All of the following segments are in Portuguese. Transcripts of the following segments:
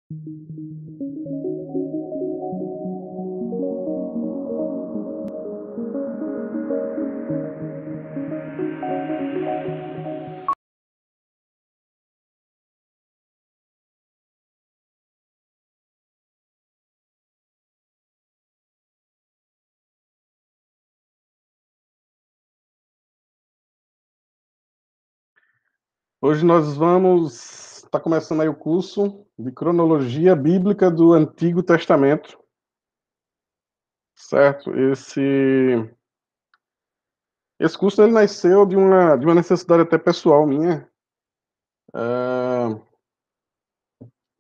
Hoje nós vamos tá começando aí o curso de cronologia bíblica do Antigo Testamento, certo? Esse curso ele nasceu de uma necessidade até pessoal minha. Ah,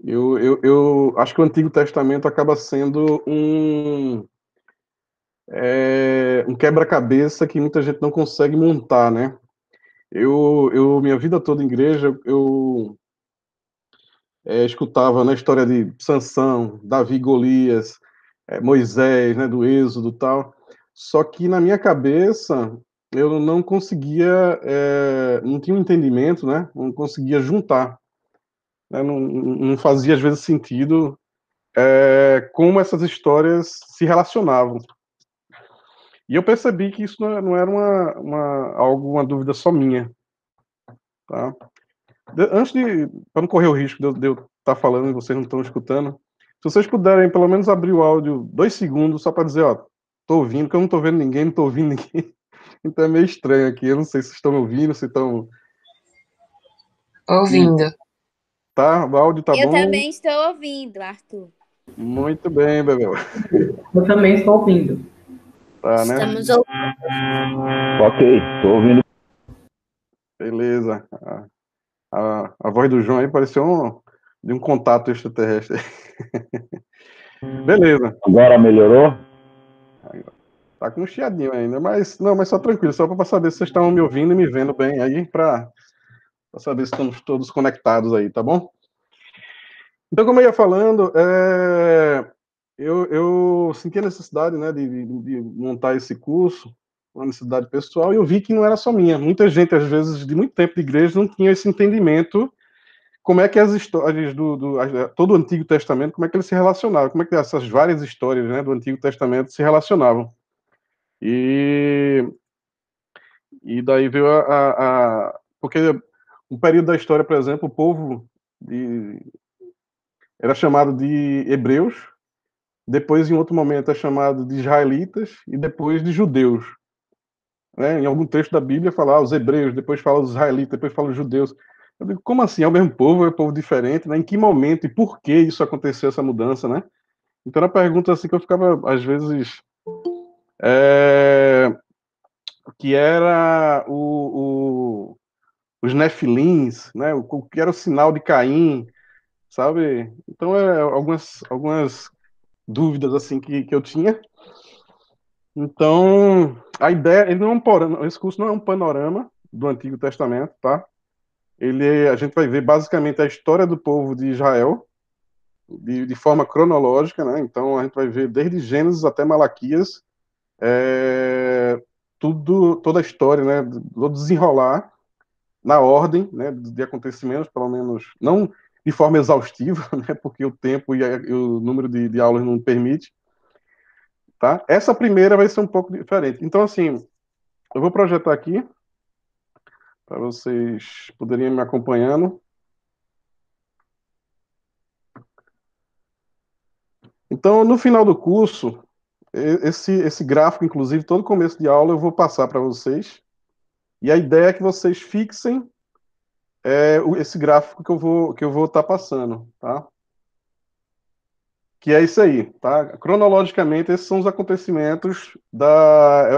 eu acho que o Antigo Testamento acaba sendo um quebra-cabeça que muita gente não consegue montar, né? Minha vida toda em igreja, escutava, né, a história de Sansão, Davi e Golias, Moisés, né, do Êxodo, tal. Só que na minha cabeça eu não conseguia, não tinha um entendimento, né? Não conseguia juntar, né? Não fazia às vezes sentido como essas histórias se relacionavam. E eu percebi que isso não era uma dúvida só minha, tá? Antes de, para não correr o risco de eu estar falando e vocês não estão escutando, se vocês puderem pelo menos abrir o áudio 2 segundos só para dizer, ó, tô ouvindo, porque eu não tô vendo ninguém, não tô ouvindo ninguém. Então é meio estranho aqui. Eu não sei se estão me ouvindo, se estão. Se Ouvindo. tá, o áudio tá Eu bom. também estou ouvindo, Arthur. Muito bem, Bebel. Eu também estou ouvindo. Tá, né? Estamos ouvindo. Ok, estou ouvindo. Beleza. A voz do João aí pareceu de um contato extraterrestre. Beleza. Agora melhorou? Tá com um chiadinho ainda, mas não, mas só tranquilo, só para saber se vocês estão me ouvindo e me vendo bem aí, para saber se estamos todos conectados aí, tá bom? Então, como eu ia falando, eu senti a necessidade, né, de montar esse curso, uma necessidade pessoal, e eu vi que não era só minha. Muita gente, às vezes, de muito tempo de igreja, não tinha esse entendimento como é que as histórias todo o Antigo Testamento, como é que eles se relacionavam, como é que essas várias histórias, né, do Antigo Testamento se relacionavam. E, e daí veio porque um período da história, por exemplo, o povo era chamado de hebreus, depois, em outro momento, é chamado de israelitas e depois de judeus. Né? Em algum texto da Bíblia fala os hebreus, depois fala os israelitas, depois fala os judeus. Eu digo, como assim? É o mesmo povo, é um povo diferente? Né? Em que momento e por que isso aconteceu, essa mudança? Né? Então, era uma pergunta assim que eu ficava, às vezes, é, que era os nefilins, né? O que era o sinal de Caim, sabe? Então, algumas dúvidas assim que eu tinha. Então, a ideia, ele não é esse curso não é um panorama do Antigo Testamento, tá? A gente vai ver basicamente a história do povo de Israel de forma cronológica, né? Então, a gente vai ver desde Gênesis até Malaquias, toda a história, né? Do desenrolar na ordem, né? De acontecimentos, pelo menos, não de forma exaustiva, né? Porque o tempo e o número de aulas não permite, tá? Essa primeira vai ser um pouco diferente. Então, assim, eu vou projetar aqui para vocês poderem me acompanhando. Então, no final do curso, esse gráfico, inclusive, todo começo de aula eu vou passar para vocês. E a ideia é que vocês fixem esse gráfico que eu vou estar passando, tá? Que é isso aí, tá? Cronologicamente, esses são os acontecimentos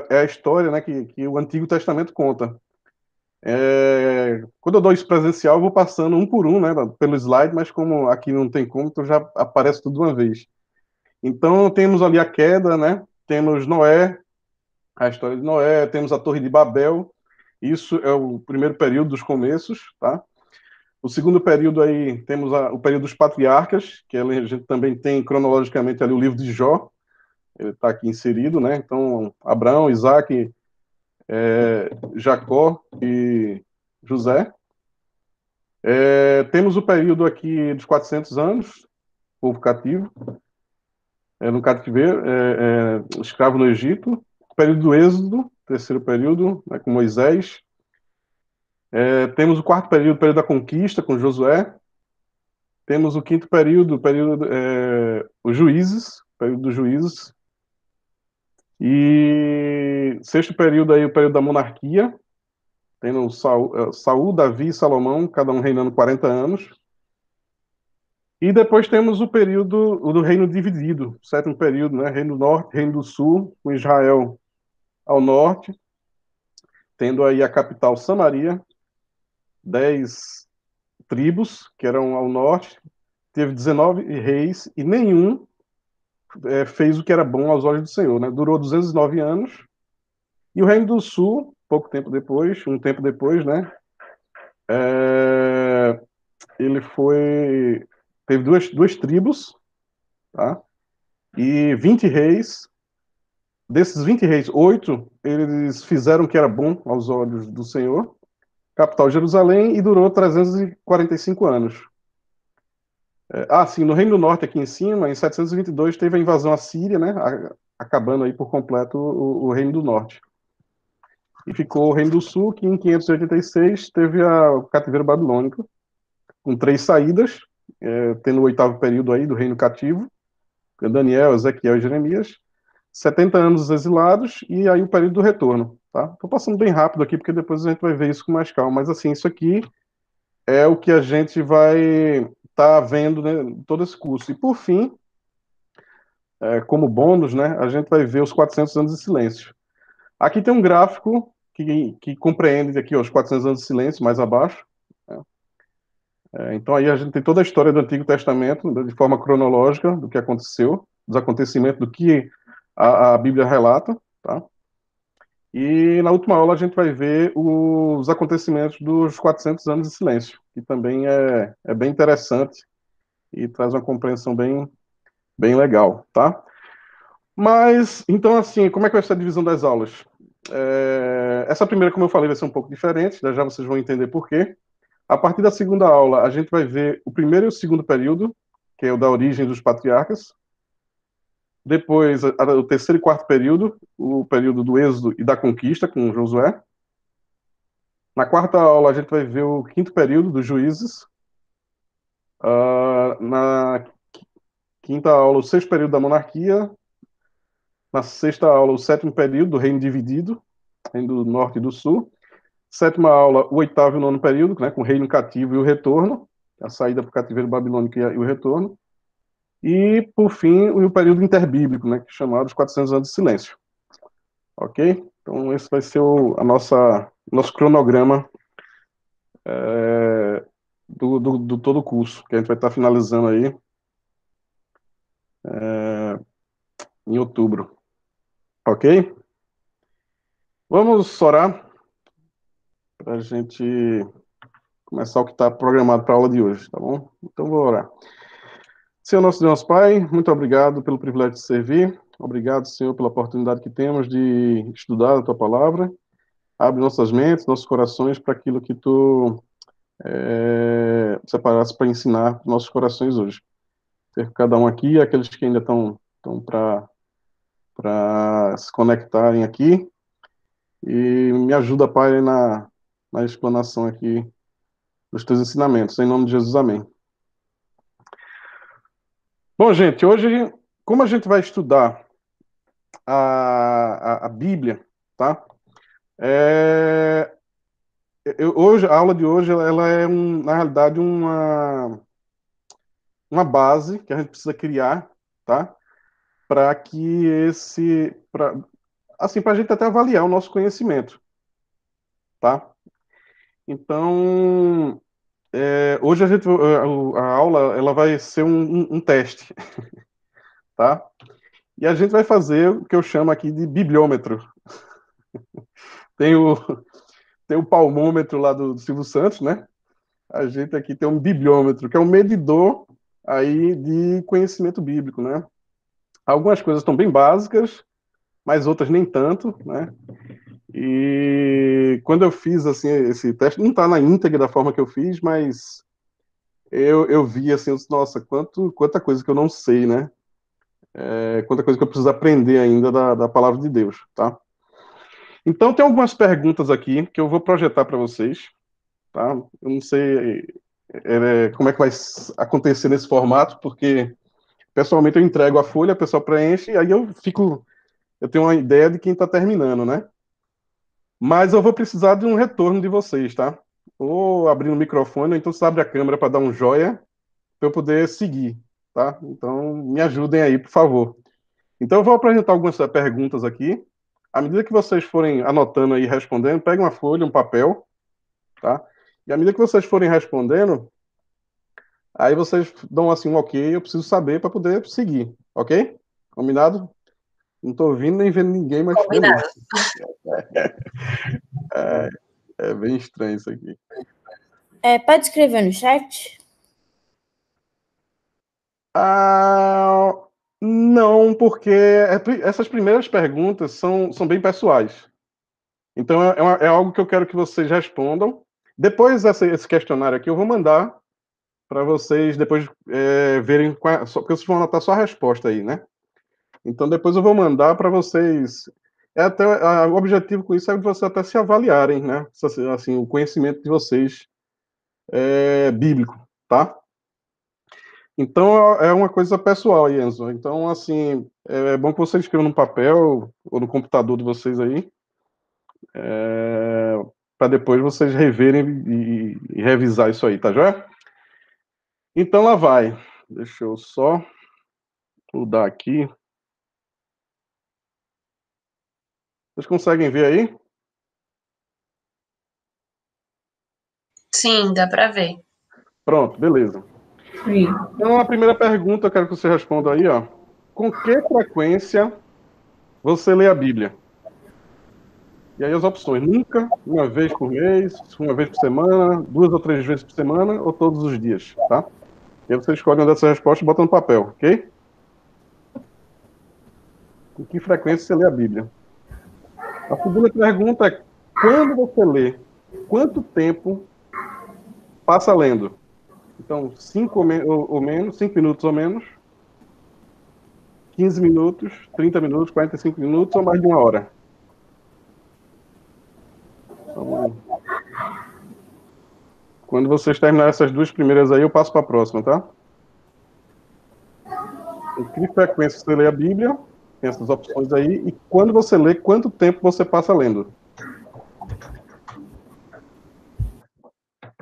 é a história, né, que o Antigo Testamento conta. Quando eu dou isso presencial, eu vou passando um por um, né, pelo slide, mas como aqui não tem como, então já aparece tudo de uma vez. Então, temos ali a queda, né? Temos Noé, a história de Noé, temos a Torre de Babel. Isso é o primeiro período dos começos, tá? O segundo período aí temos o período dos patriarcas, que a gente também tem cronologicamente ali o livro de Jó, ele está aqui inserido, né? Então, Abraão, Isaac, Jacó e José. Temos o período aqui dos 400 anos, povo cativo, no cativeiro, escravo no Egito, período do Êxodo, terceiro período, né, com Moisés. Temos o quarto período, período da conquista, com Josué. Temos o quinto período, os juízes, período dos juízes. E sexto período aí, o período da monarquia, tendo Saul, Davi e Salomão, cada um reinando 40 anos. E depois temos o período do reino dividido, sétimo período, né? Reino do Norte, Reino do Sul, com Israel ao norte, tendo aí a capital Samaria, 10 tribos que eram ao norte, teve 19 reis e nenhum fez o que era bom aos olhos do Senhor, né? Durou 209 anos. E o Reino do Sul, um tempo depois, né? Ele teve duas tribos, tá? E 20 reis. Desses 20 reis, 8 eles fizeram o que era bom aos olhos do Senhor, capital Jerusalém, e durou 345 anos. Sim, no Reino do Norte, aqui em cima, em 722, teve a invasão assíria, né? Acabando aí por completo o Reino do Norte. E ficou o Reino do Sul, que em 586 teve o cativeiro babilônico, com 3 saídas, tendo o oitavo período aí do Reino Cativo, Daniel, Ezequiel e Jeremias, 70 anos exilados, e aí o período do retorno, tá? Tô passando bem rápido aqui, porque depois a gente vai ver isso com mais calma, mas assim, isso aqui é o que a gente vai estar vendo, né, todo esse curso. E por fim, como bônus, né, a gente vai ver os 400 anos de silêncio. Aqui tem um gráfico que compreende aqui ó, os 400 anos de silêncio, mais abaixo. Né? Então aí a gente tem toda a história do Antigo Testamento, de forma cronológica, do que aconteceu, dos acontecimentos, do que a Bíblia relata, tá? E na última aula a gente vai ver os acontecimentos dos 400 anos de silêncio, que também é bem interessante e traz uma compreensão bem legal, tá? Mas, então assim, como é que vai ser a divisão das aulas? Essa primeira, como eu falei, vai ser um pouco diferente, já vocês vão entender por quê. A partir da segunda aula, a gente vai ver o primeiro e o segundo período, que é o da origem dos patriarcas. Depois, o terceiro e quarto período, o período do Êxodo e da conquista, com Josué. Na quarta aula, a gente vai ver o quinto período dos juízes. Na quinta aula, o sexto período da monarquia. Na sexta aula, o sétimo período do reino dividido, reino do norte e do sul. Sétima aula, o oitavo e o nono período, né, com o reino cativo e o retorno, a saída para o cativeiro babilônico e o retorno. E, por fim, o período interbíblico, né, que é chamado os 400 anos de silêncio. Ok? Então, esse vai ser o nosso cronograma do todo o curso, que a gente vai estar finalizando aí em outubro. Ok? Vamos orar para a gente começar o que está programado para a aula de hoje, tá bom? Então, vou orar. Senhor nosso Deus Pai, muito obrigado pelo privilégio de servir. Obrigado, Senhor, pela oportunidade que temos de estudar a Tua Palavra. Abre nossas mentes, nossos corações para aquilo que Tu separaste para ensinar para nossos corações hoje. Ter cada um aqui, aqueles que ainda estão para se conectarem aqui. E me ajuda, Pai, na explanação aqui dos Teus ensinamentos. Em nome de Jesus, amém. Bom, gente, hoje, como a gente vai estudar a Bíblia, tá? Hoje, a aula de hoje, ela é, na realidade, uma base que a gente precisa criar, tá? Para que assim, para a gente até avaliar o nosso conhecimento, tá? Então, hoje a aula, ela vai ser um teste, tá? E a gente vai fazer o que eu chamo aqui de bibliômetro. Tem o palmômetro lá do Silvio Santos, né? A gente aqui tem um bibliômetro, que é um medidor aí de conhecimento bíblico, né? Algumas coisas estão bem básicas, mas outras nem tanto, né? E quando eu fiz assim esse teste, não está na íntegra da forma que eu fiz, mas eu vi assim, nossa, quanta coisa que eu não sei, né? Quanta coisa que eu preciso aprender ainda da palavra de Deus, tá? Então, tem algumas perguntas aqui que eu vou projetar para vocês, tá? Eu não sei como é que vai acontecer nesse formato, porque pessoalmente eu entrego a folha, a pessoa preenche, e aí eu tenho uma ideia de quem está terminando, né? Mas eu vou precisar de um retorno de vocês, tá? Ou abrir o microfone, ou então você abre a câmera para dar um joia, para eu poder seguir, tá? Então, me ajudem aí, por favor. Então, eu vou apresentar algumas perguntas aqui. À medida que vocês forem anotando aí, respondendo, pegue uma folha, um papel, tá? E à medida que vocês forem respondendo, aí vocês dão assim um ok, eu preciso saber para poder seguir, ok? Combinado? Não estou ouvindo nem vendo ninguém, mas beleza. Combinado. É bem estranho isso aqui. Pode escrever no chat? Ah, não, porque essas primeiras perguntas são bem pessoais. Então é algo que eu quero que vocês respondam. Depois esse questionário aqui eu vou mandar para vocês depois verem, porque vocês vão anotar só a resposta aí, né? Então depois eu vou mandar para vocês. O objetivo com isso é vocês até se avaliarem, né? Assim, o conhecimento de vocês bíblico, tá? Então é uma coisa pessoal aí, Enzo. Então, assim, é bom que vocês escrevam no papel ou no computador de vocês aí, para depois vocês reverem e revisar isso aí, tá joia? Então lá vai. Deixa eu só mudar aqui. Vocês conseguem ver aí? Sim, dá para ver. Pronto, beleza. Sim. Então a primeira pergunta eu quero que você responda aí, ó. Com que frequência você lê a Bíblia? E aí as opções: nunca, uma vez por mês, uma vez por semana, 2 ou 3 vezes por semana ou todos os dias, tá? E aí você escolhe uma dessas respostas e bota no papel, ok? Com que frequência você lê a Bíblia? A segunda pergunta é: quando você lê, quanto tempo passa lendo? Então, 5 ou menos, 5 minutos ou menos, 15 minutos, 30 minutos, 45 minutos ou mais de 1 hora? Então, quando vocês terminarem essas duas primeiras aí, eu passo para a próxima, tá? Com que frequência você lê a Bíblia? Tem essas opções aí. E quando você lê, quanto tempo você passa lendo?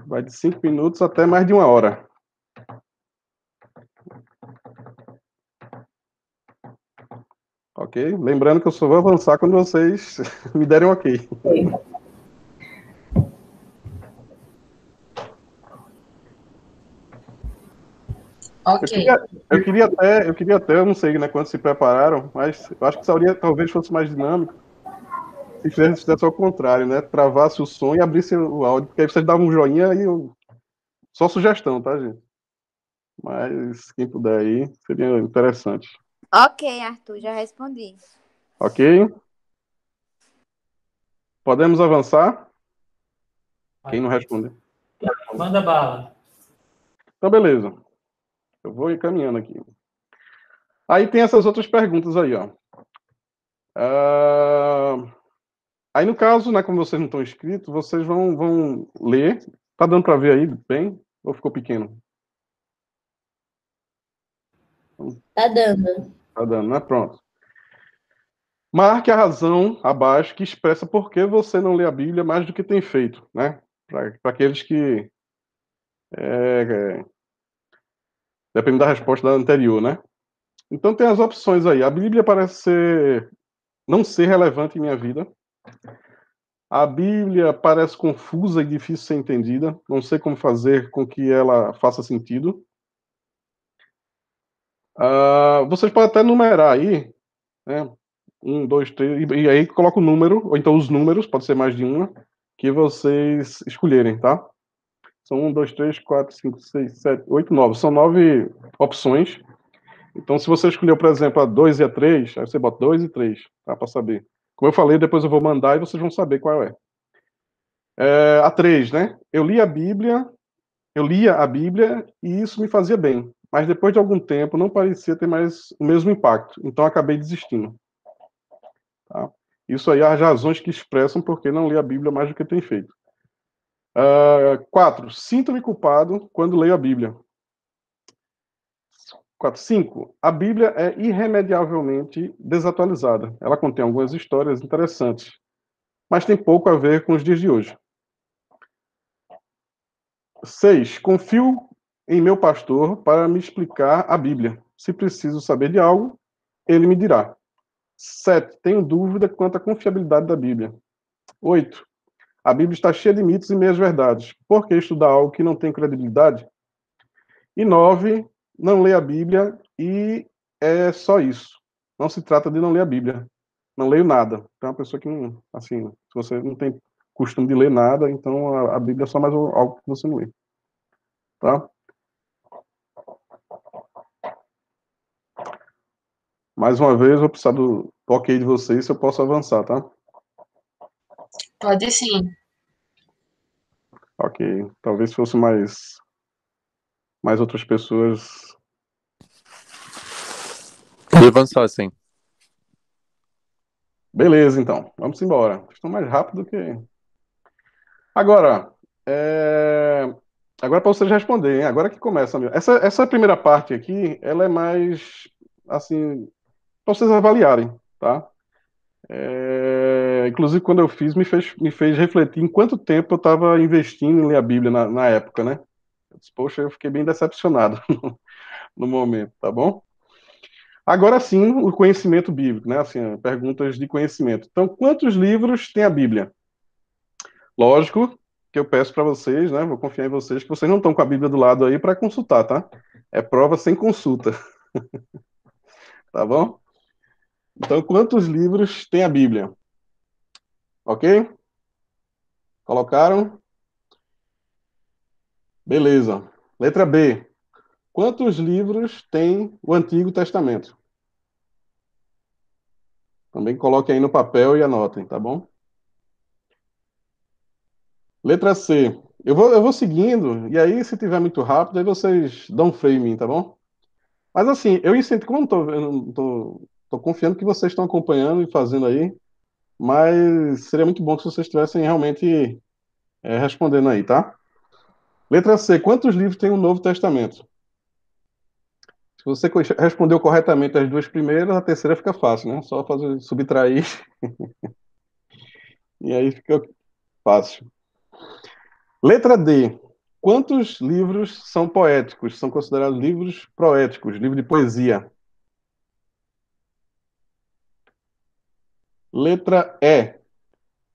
Vai de 5 minutos até mais de 1 hora. Ok? Lembrando que eu só vou avançar quando vocês me derem um ok. Ok. Eu queria até, eu não sei, né, quando se prepararam, mas eu acho que talvez fosse mais dinâmico se fizesse ao contrário, né? Travasse o som e abrisse o áudio, porque aí vocês davam um joinha e só sugestão, tá, gente? Mas quem puder aí, seria interessante. Ok, Arthur, já respondi. Ok? Podemos avançar? Quem não responder? Manda bala. Então, beleza. Eu vou encaminhando aqui. Aí tem essas outras perguntas aí, ó. Aí, no caso, né, como vocês não estão inscritos, vocês vão ler. Tá dando para ver aí bem? Ou ficou pequeno? Tá dando. Tá dando, né? Pronto. Marque a razão abaixo que expressa por que você não lê a Bíblia mais do que tem feito, né? Para aqueles que depende da resposta da anterior, né? Então tem as opções aí. A Bíblia parece não ser relevante em minha vida. A Bíblia parece confusa e difícil de ser entendida. Não sei como fazer com que ela faça sentido. Vocês podem até numerar aí, né? 1, 2, 3, e aí coloca o número, ou então os números, pode ser mais de uma, que vocês escolherem, tá? São 1, 2, 3, 4, 5, 6, 7, 8, 9. São 9 opções. Então, se você escolheu, por exemplo, a 2 e a 3, aí você bota 2 e 3, tá? Para saber. Como eu falei, depois eu vou mandar e vocês vão saber qual é. A 3, né? Eu li a Bíblia, eu lia a Bíblia e isso me fazia bem. Mas depois de algum tempo não parecia ter mais o mesmo impacto. Então acabei desistindo. Tá? Isso aí há razões que expressam porque não li a Bíblia mais do que tem feito. 4. Sinto-me culpado quando leio a Bíblia. 4. 5. A Bíblia é irremediavelmente desatualizada. Ela contém algumas histórias interessantes, mas tem pouco a ver com os dias de hoje. 6. Confio em meu pastor para me explicar a Bíblia. Se preciso saber de algo, ele me dirá. 7. Tenho dúvida quanto à confiabilidade da Bíblia. 8. A Bíblia está cheia de mitos e meias-verdades. Por que estudar algo que não tem credibilidade? E 9. Não ler a Bíblia e é só isso. Não se trata de não ler a Bíblia. Não leio nada. Então, é uma pessoa que não, assim, se você não tem costume de ler nada, então a Bíblia é só mais algo que você não lê. Tá? Mais uma vez, vou precisar do ok de vocês se eu posso avançar, tá? Pode sim. Ok. Talvez fosse mais outras pessoas. Pode avançar, sim. Beleza, então. Vamos embora. Estou mais rápido que... Agora, agora para vocês responderem. Agora que começa. Essa primeira parte aqui, ela é mais, assim, para vocês avaliarem, tá? Inclusive, quando eu fiz, me fez refletir em quanto tempo eu estava investindo em ler a Bíblia na época, né? Eu disse, poxa, eu fiquei bem decepcionado no momento, tá bom? Agora sim, o conhecimento bíblico, né? Assim, perguntas de conhecimento. Então, quantos livros tem a Bíblia? Lógico que eu peço para vocês, né? Vou confiar em vocês, que vocês não estão com a Bíblia do lado aí para consultar, tá? É prova sem consulta. Tá bom? Então, quantos livros tem a Bíblia? Ok? Colocaram? Beleza. Letra B. Quantos livros tem o Antigo Testamento? Também coloquem aí no papel e anotem, tá bom? Letra C. Eu vou seguindo, e aí, se tiver muito rápido, aí vocês dão um freio em mim, tá bom? Mas assim, eu incentivo, como eu não tô confiando que vocês estão acompanhando e fazendo aí, mas seria muito bom se vocês estivessem realmente respondendo aí, tá? Letra C. Quantos livros tem o Novo Testamento? Se você respondeu corretamente as duas primeiras, a terceira fica fácil, né? Só fazer subtrair e aí fica fácil. Letra D. Quantos livros são poéticos? São considerados livros poéticos, livro de poesia. Letra E.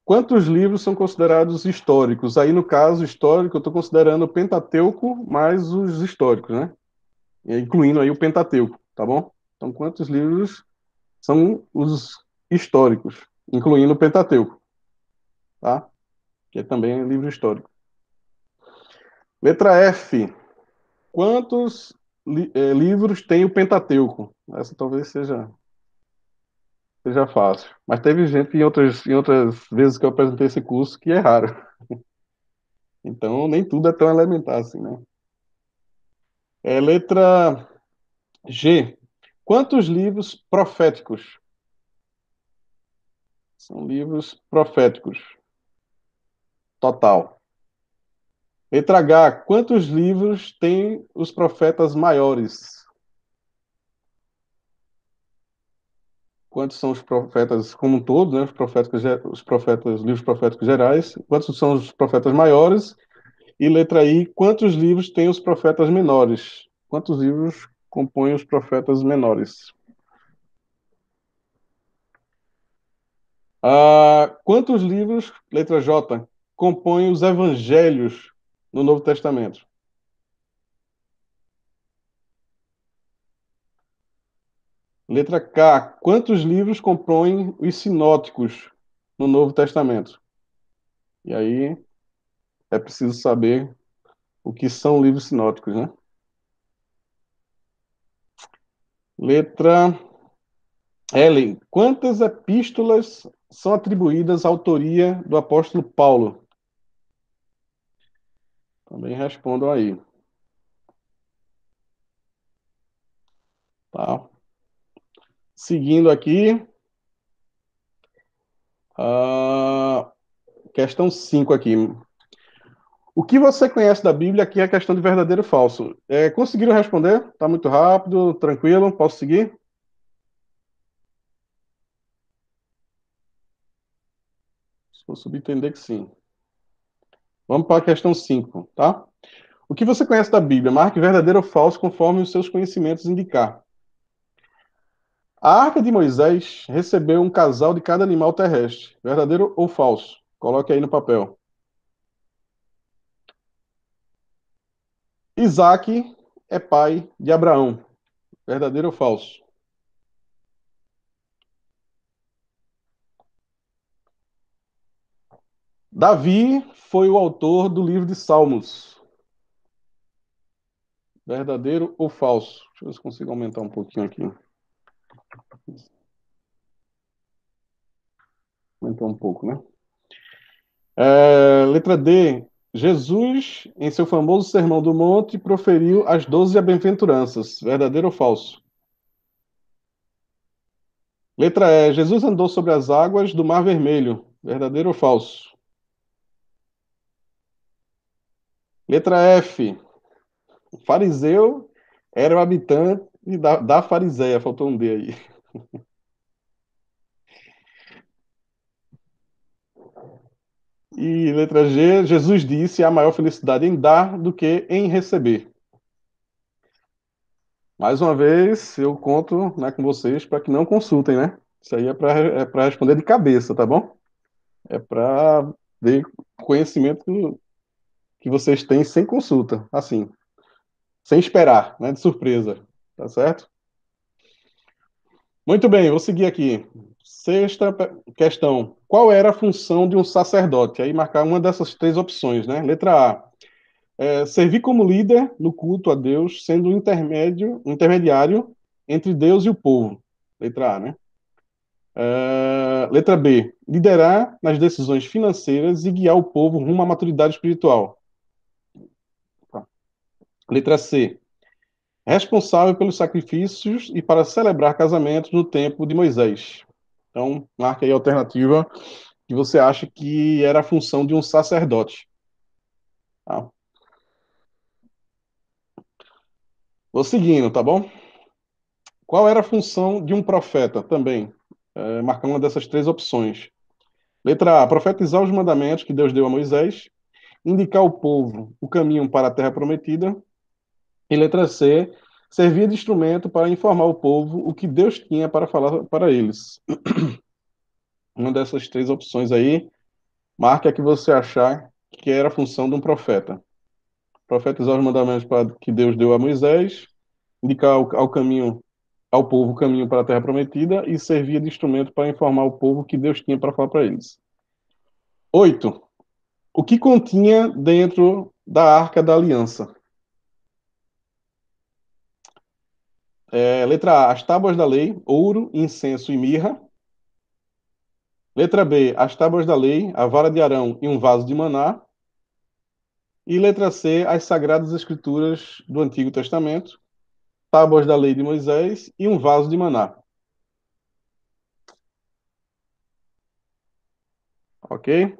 Quantos livros são considerados históricos? Aí, no caso histórico, eu estou considerando o Pentateuco mais os históricos, né? Incluindo aí o Pentateuco, tá bom? Então, quantos livros são os históricos, incluindo o Pentateuco, tá? Que também é livro histórico. Letra F. Quantos livros tem o Pentateuco? Essa talvez seja fácil. Mas teve gente em outras vezes que eu apresentei esse curso que erraram. Então, nem tudo é tão elementar assim, né? Letra G. Quantos livros proféticos? São livros proféticos. Total. Letra H. Quantos livros tem os profetas maiores? Quantos são os profetas como um todo, né? Os livros proféticos gerais. Quantos são os profetas maiores? E letra I. Quantos livros tem os profetas menores? Quantos livros compõem os profetas menores? Quantos livros, letra J, compõem os evangelhos no Novo Testamento? Letra K. Quantos livros compõem os sinóticos no Novo Testamento? E aí é preciso saber o que são livros sinóticos, né? Letra L. Quantas epístolas são atribuídas à autoria do apóstolo Paulo? Também respondam aí. Tá. Seguindo aqui. Questão 5 aqui. O que você conhece da Bíblia? Aqui é a questão de verdadeiro e falso. Conseguiram responder? Está muito rápido, tranquilo? Posso seguir? Se for subentender que sim. Vamos para a questão 5, tá? O que você conhece da Bíblia? Marque verdadeiro ou falso conforme os seus conhecimentos indicar. A Arca de Moisés recebeu um casal de cada animal terrestre. Verdadeiro ou falso? Coloque aí no papel. Isaac é pai de Abraão. Verdadeiro ou falso? Davi foi o autor do livro de Salmos. Verdadeiro ou falso? Deixa eu ver se consigo aumentar um pouquinho aqui. Aumentar um pouco, né? Letra D. Jesus, em seu famoso Sermão do Monte, proferiu as 12 bem-aventuranças. Verdadeiro ou falso? Letra E. Jesus andou sobre as águas do Mar Vermelho. Verdadeiro ou falso? Letra F. O fariseu era o habitante da Fariseia. Faltou um D aí. E letra G. Jesus disse: há maior felicidade em dar do que em receber. Mais uma vez, eu conto, né, com vocês para que não consultem, né? Isso aí é para responder de cabeça, tá bom? É para ver conhecimento que vocês têm sem consulta, assim, sem esperar, né? De surpresa, tá certo? Muito bem, vou seguir aqui. Sexta questão. Qual era a função de um sacerdote? Aí marcar uma dessas três opções, né? Letra A. Servir como líder no culto a Deus, sendo um intermediário entre Deus e o povo. Letra A, né? Letra B. Liderar nas decisões financeiras e guiar o povo rumo à maturidade espiritual. Letra C. Responsável pelos sacrifícios e para celebrar casamentos no tempo de Moisés. Então, marque aí a alternativa que você acha que era a função de um sacerdote. Tá? Vou seguindo, tá bom? Qual era a função de um profeta também? Marcar uma dessas três opções. Letra A. Profetizar os mandamentos que Deus deu a Moisés. Indicar ao povo o caminho para a terra prometida. E letra C. Servir de instrumento para informar o povo o que Deus tinha para falar para eles. Uma dessas três opções aí, marque a que você achar que era a função de um profeta. Profetizar os mandamentos que Deus deu a Moisés, indicar ao povo o caminho para a terra prometida e servir de instrumento para informar o povo o que Deus tinha para falar para eles. 8. O que continha dentro da Arca da Aliança? Letra A, as tábuas da lei, ouro, incenso e mirra. Letra B, as tábuas da lei, a vara de Arão e um vaso de maná. E letra C, as sagradas escrituras do Antigo Testamento, tábuas da lei de Moisés e um vaso de maná. Ok?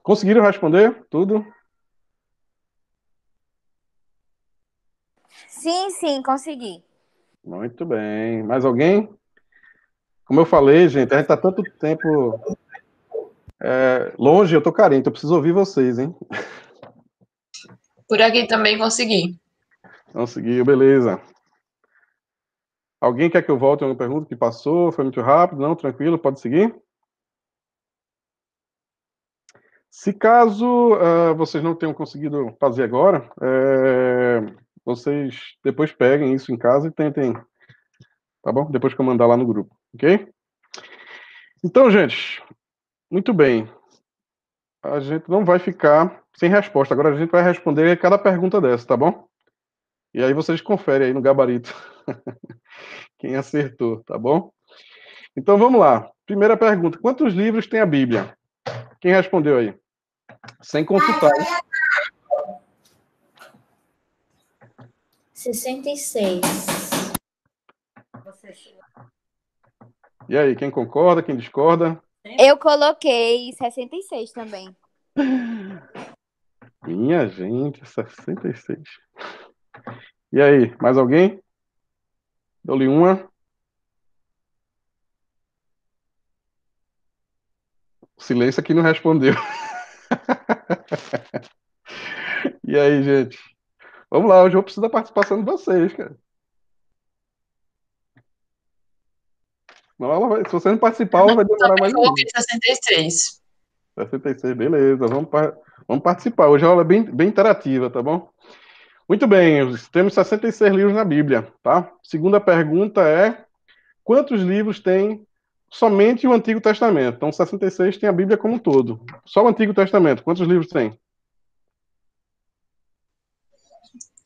Conseguiram responder tudo? Sim, consegui. Muito bem. Mais alguém? Como eu falei, gente, a gente está tanto tempo longe, eu tô carente, eu preciso ouvir vocês, hein? Por aqui também consegui. Conseguiu, beleza. Alguém quer que eu volte a uma pergunta que passou? Foi muito rápido? Não, tranquilo, pode seguir? Se caso vocês não tenham conseguido fazer agora, vocês depois peguem isso em casa e tentem, tá bom? Depois que eu mandar lá no grupo, ok? Então, gente, muito bem. A gente não vai ficar sem resposta. Agora a gente vai responder cada pergunta dessa, tá bom? E aí vocês conferem aí no gabarito quem acertou, tá bom? Então vamos lá. Primeira pergunta: quantos livros tem a Bíblia? Quem respondeu aí? Sem consultar. 66. E aí, quem concorda, quem discorda? Eu coloquei 66 também. Minha gente, 66. E aí, mais alguém? Dou-lhe uma. Silêncio aqui não respondeu. E aí, gente? Vamos lá, hoje eu preciso da participação de vocês, cara. Não, se você não participar, ela vai demorar mais um Coloquei pouco. 66. 66, beleza. Vamos participar. Hoje a aula é bem interativa, tá bom? Muito bem, temos 66 livros na Bíblia, tá? Segunda pergunta é: quantos livros tem somente o Antigo Testamento? Então, 66 tem a Bíblia como um todo. Só o Antigo Testamento, quantos livros tem?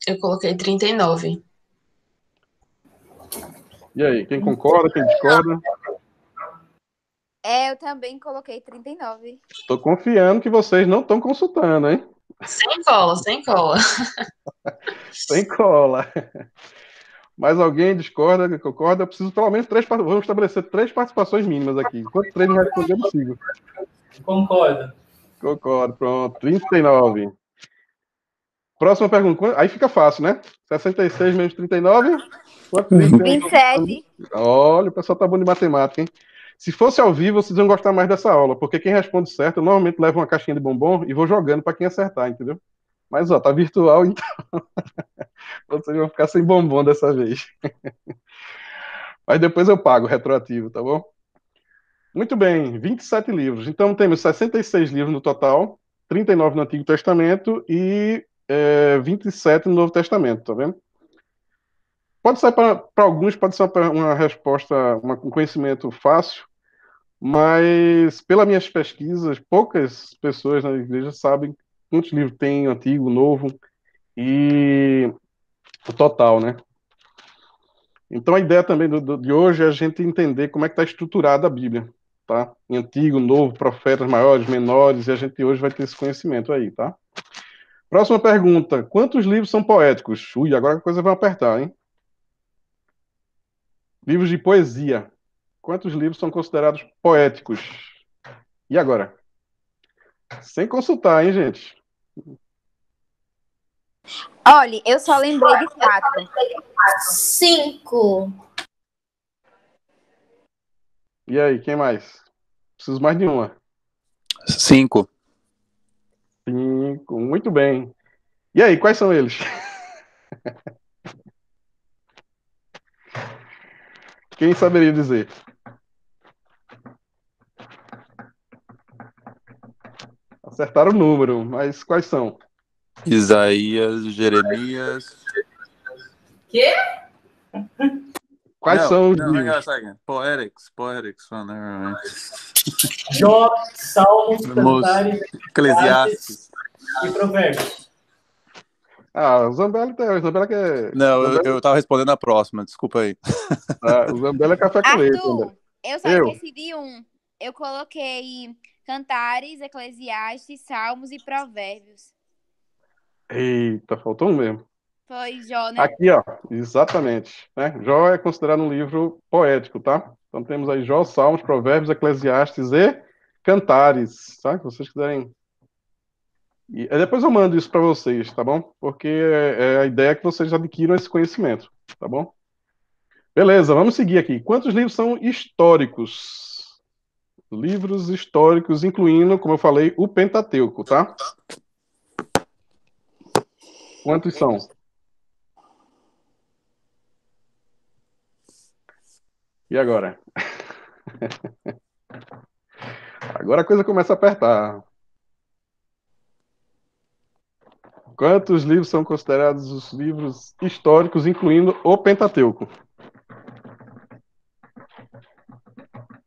Eu coloquei 39. E aí, quem concorda, quem discorda? Eu também coloquei 39. Estou confiando que vocês não estão consultando, hein? Sem cola, sem cola. Sem cola. Mais alguém discorda, concorda? Eu preciso pelo menos vamos estabelecer 3 participações mínimas aqui. Enquanto 3 não responderem, eu sigo. Concordo. Concordo, pronto. 39. Próxima pergunta. Aí fica fácil, né? 66 menos 39? Quanto 27. Olha, o pessoal tá bom de matemática, hein? Se fosse ao vivo, vocês iam gostar mais dessa aula, porque quem responde certo, eu normalmente levo uma caixinha de bombom e vou jogando para quem acertar, entendeu? Mas, ó, tá virtual, então vocês vão ficar sem bombom dessa vez. Mas depois eu pago retroativo, tá bom? Muito bem, 27 livros. Então temos 66 livros no total, 39 no Antigo Testamento e 27 no Novo Testamento, tá vendo? Pode ser para alguns, pode ser uma resposta, um conhecimento fácil, mas pelas minhas pesquisas, poucas pessoas na igreja sabem quantos livros tem, Antigo, Novo e o total, né? Então a ideia também de hoje é a gente entender como é que está estruturada a Bíblia, tá? Em Antigo, Novo, profetas maiores, menores, e a gente hoje vai ter esse conhecimento aí, tá? Próxima pergunta: quantos livros são poéticos? Ui, agora a coisa vai apertar, hein? Livros de poesia. Quantos livros são considerados poéticos? E agora? Sem consultar, hein, gente? Olha, eu só lembrei de 4. 5. E aí, quem mais? Preciso mais de uma. 5. 5. Muito bem. E aí, quais são eles? Quem saberia dizer? Acertaram o número, mas quais são? Isaías, Jeremias. Quê? Quais são os hang on a livros? second. Poetics. Oh, never mind. Jó, Salmos, Most- Cantares, Eclesiastes. e Provérbios. O Zambelli quer. Não, eu tava respondendo a próxima, desculpa aí. O Zambelli é café com leite. Arthur, Zambelli. eu só Eu? esqueci de um. Eu coloquei Cantares, Eclesiastes, Salmos e Provérbios. Eita, faltou um mesmo. Foi Jó, né? Aqui, ó, exatamente. Né? Jó é considerado um livro poético, tá? Então temos aí Jó, Salmos, Provérbios, Eclesiastes e Cantares, tá? Se vocês quiserem. Depois eu mando isso para vocês, tá bom? Porque a ideia é que vocês adquiram esse conhecimento, tá bom? Beleza, vamos seguir aqui. Quantos livros são históricos? Livros históricos, incluindo, como eu falei, o Pentateuco, tá? Quantos são? E agora? Agora a coisa começa a apertar. Quantos livros são considerados os livros históricos, incluindo o Pentateuco?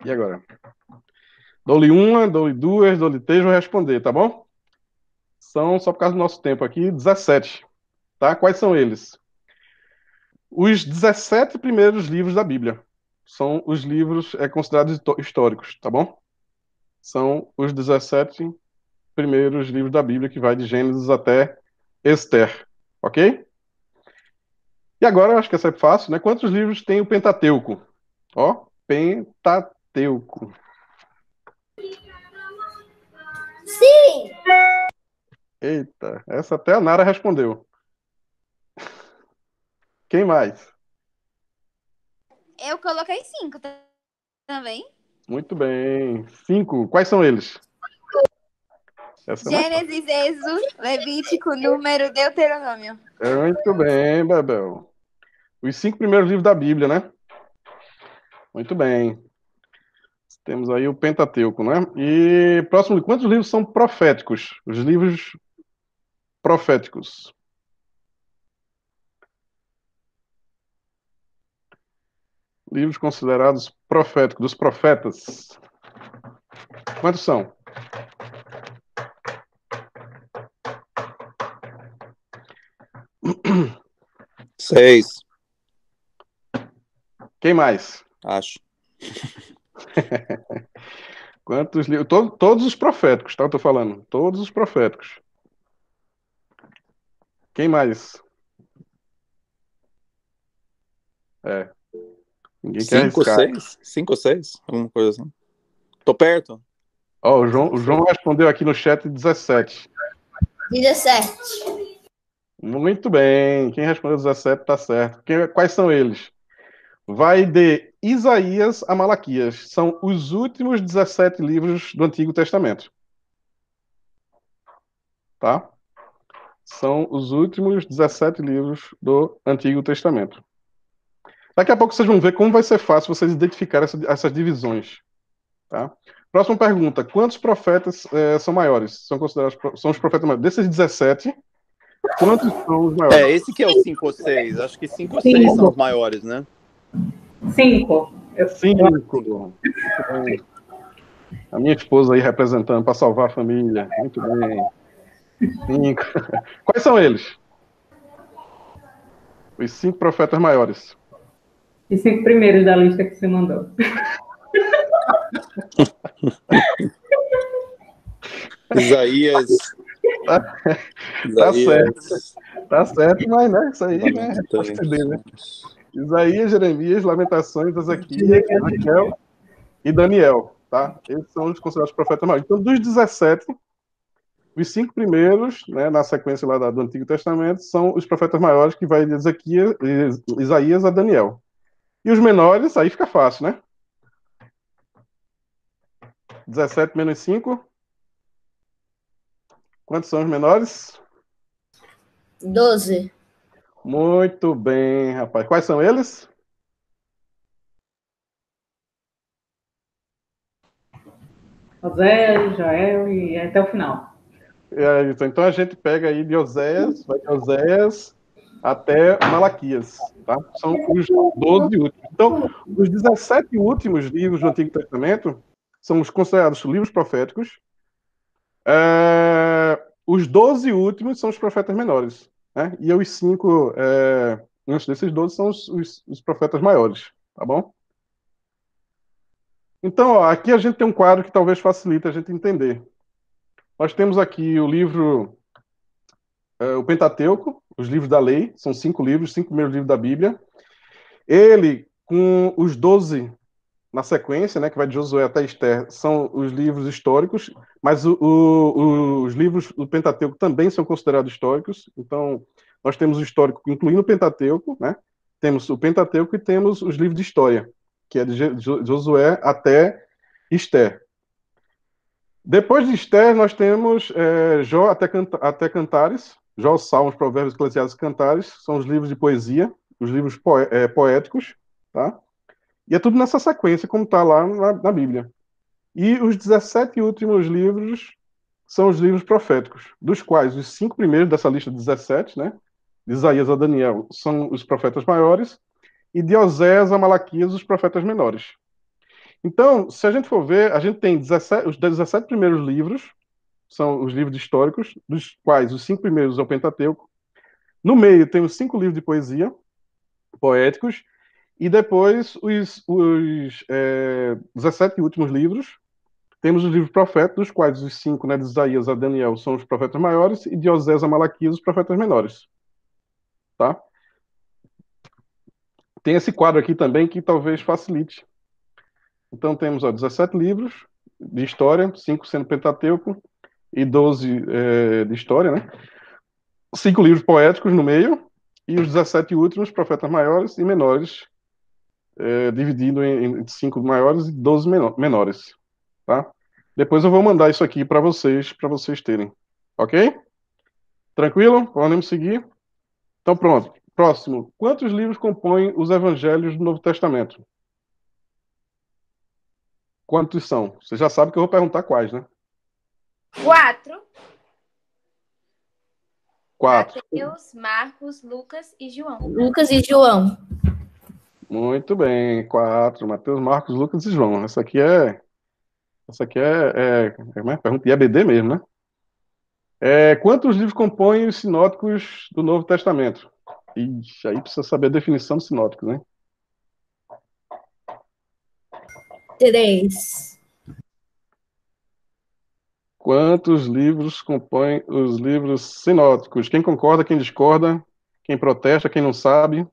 E agora? Dou-lhe uma, dou-lhe duas, dou-lhe três, vou responder, tá bom? São, só por causa do nosso tempo aqui, 17. Tá? Quais são eles? Os 17 primeiros livros da Bíblia são os livros considerados históricos, tá bom? são os 17 primeiros livros da Bíblia, que vai de Gênesis até Ester, ok? E agora, eu acho que essa é fácil, né? Quantos livros tem o Pentateuco? Ó, Pentateuco. Sim. Eita, essa até a Nara respondeu. Quem mais? Eu coloquei 5 também. Muito bem. 5. Quais são eles? Essa é mais fácil. Gênesis, Êxodo, Levítico, Número, Deuteronômio. Muito bem, Bebel. Os 5 primeiros livros da Bíblia, né? Muito bem. Temos aí o Pentateuco, né? E próximo, quantos livros são proféticos? Os livros proféticos. Livros considerados proféticos, dos profetas. Quantos são? Seis, Quem mais? acho. Quantos livros? Todos os proféticos, tá? Eu tô falando. Todos os proféticos. Quem mais? Ninguém quer Cinco, arriscar. seis? 5 ou 6? Alguma coisa assim. Tô perto. Ó, o João respondeu aqui no chat 17. 17. Muito bem. Quem respondeu 17 tá certo. Quais são eles? Vai de Isaías a Malaquias. São os últimos 17 livros do Antigo Testamento. Tá? São os últimos 17 livros do Antigo Testamento. Daqui a pouco vocês vão ver como vai ser fácil vocês identificarem essas divisões. Tá? Próxima pergunta. Quantos profetas são maiores? São considerados são os profetas maiores? Desses 17, quantos são os maiores? Esse que é o 5 ou 6. Acho que 5 ou 6 são os maiores, né? 5. 5. A minha esposa aí representando para salvar a família. Muito bem. 5. Quais são eles? Os 5 profetas maiores. Os 5 primeiros da lista que você mandou. Isaías. Tá certo. Tá certo, mas né, isso aí né, é proceder, né? Isaías, Jeremias, Lamentações, Ezequiel, Ezequiel e Daniel, tá? Esses são os considerados profetas maiores. Então, dos 17, os 5 primeiros, né, na sequência lá do Antigo Testamento, são os profetas maiores, que vai de Ezequiel, Isaías a Daniel. E os menores, aí fica fácil, né? 17 menos 5. Quantos são os menores? 12. Muito bem, rapaz. Quais são eles? Oséias, Joel e até o final. Então a gente pega aí de Oséias, vai de Oséias até Malaquias, tá? São os 12 últimos. Então, os 17 últimos livros do Antigo Testamento são os considerados livros proféticos. Os 12 últimos são os profetas menores, né? E os 5, antes desses 12, são os profetas maiores, tá bom? Então, ó, aqui a gente tem um quadro que talvez facilite a gente entender. Nós temos aqui o livro, o Pentateuco, os livros da lei, são 5 livros, 5 primeiros livros da Bíblia. Ele, com os 12 na sequência, né, que vai de Josué até Ester, são os livros históricos, mas os livros do Pentateuco também são considerados históricos. Então, nós temos o histórico incluindo o Pentateuco, né? Temos o Pentateuco e temos os livros de história, que é de Josué até Ester. Depois de Ester, nós temos Jó até Cantares. Jó, Salmos, Provérbios, Eclesiastes e Cantares são os livros de poesia, os livros poéticos, tá? E é tudo nessa sequência, como está lá na Bíblia. E os 17 últimos livros são os livros proféticos, dos quais os 5 primeiros dessa lista de 17, né? De Isaías a Daniel, são os profetas maiores, e de Oséias a Malaquias, os profetas menores. Então, se a gente for ver, a gente tem os 17 primeiros livros, são os livros históricos, dos quais os 5 primeiros é o Pentateuco. No meio tem os 5 livros de poesia, poéticos, e depois os 17 últimos livros temos os livros proféticos, dos quais os 5, né, de Isaías a Daniel, são os profetas maiores, e de Osés a Malaquias, os profetas menores. Tá? Tem esse quadro aqui também que talvez facilite. Então temos 17 livros de história, 5 sendo Pentateuco e 12 de história, né? 5 livros poéticos no meio, e os 17 últimos, profetas maiores e menores, dividido em 5 maiores e 12 menores. Tá? Depois eu vou mandar isso aqui para vocês terem. Ok? Tranquilo? Podemos seguir? Então pronto. Próximo. Quantos livros compõem os evangelhos do Novo Testamento? Quantos são? Você já sabe que eu vou perguntar quais, né? 4. 4. Mateus, Marcos, Lucas e João. Lucas e João. Muito bem. 4. Mateus, Marcos, Lucas e João. Essa aqui é pergunta de EBD mesmo, né? Quantos livros compõem os sinóticos do Novo Testamento? Ixi, aí precisa saber a definição do sinótico, né? 3. Quantos livros compõem os livros sinóticos? Quem concorda, quem discorda, quem protesta, quem não sabe?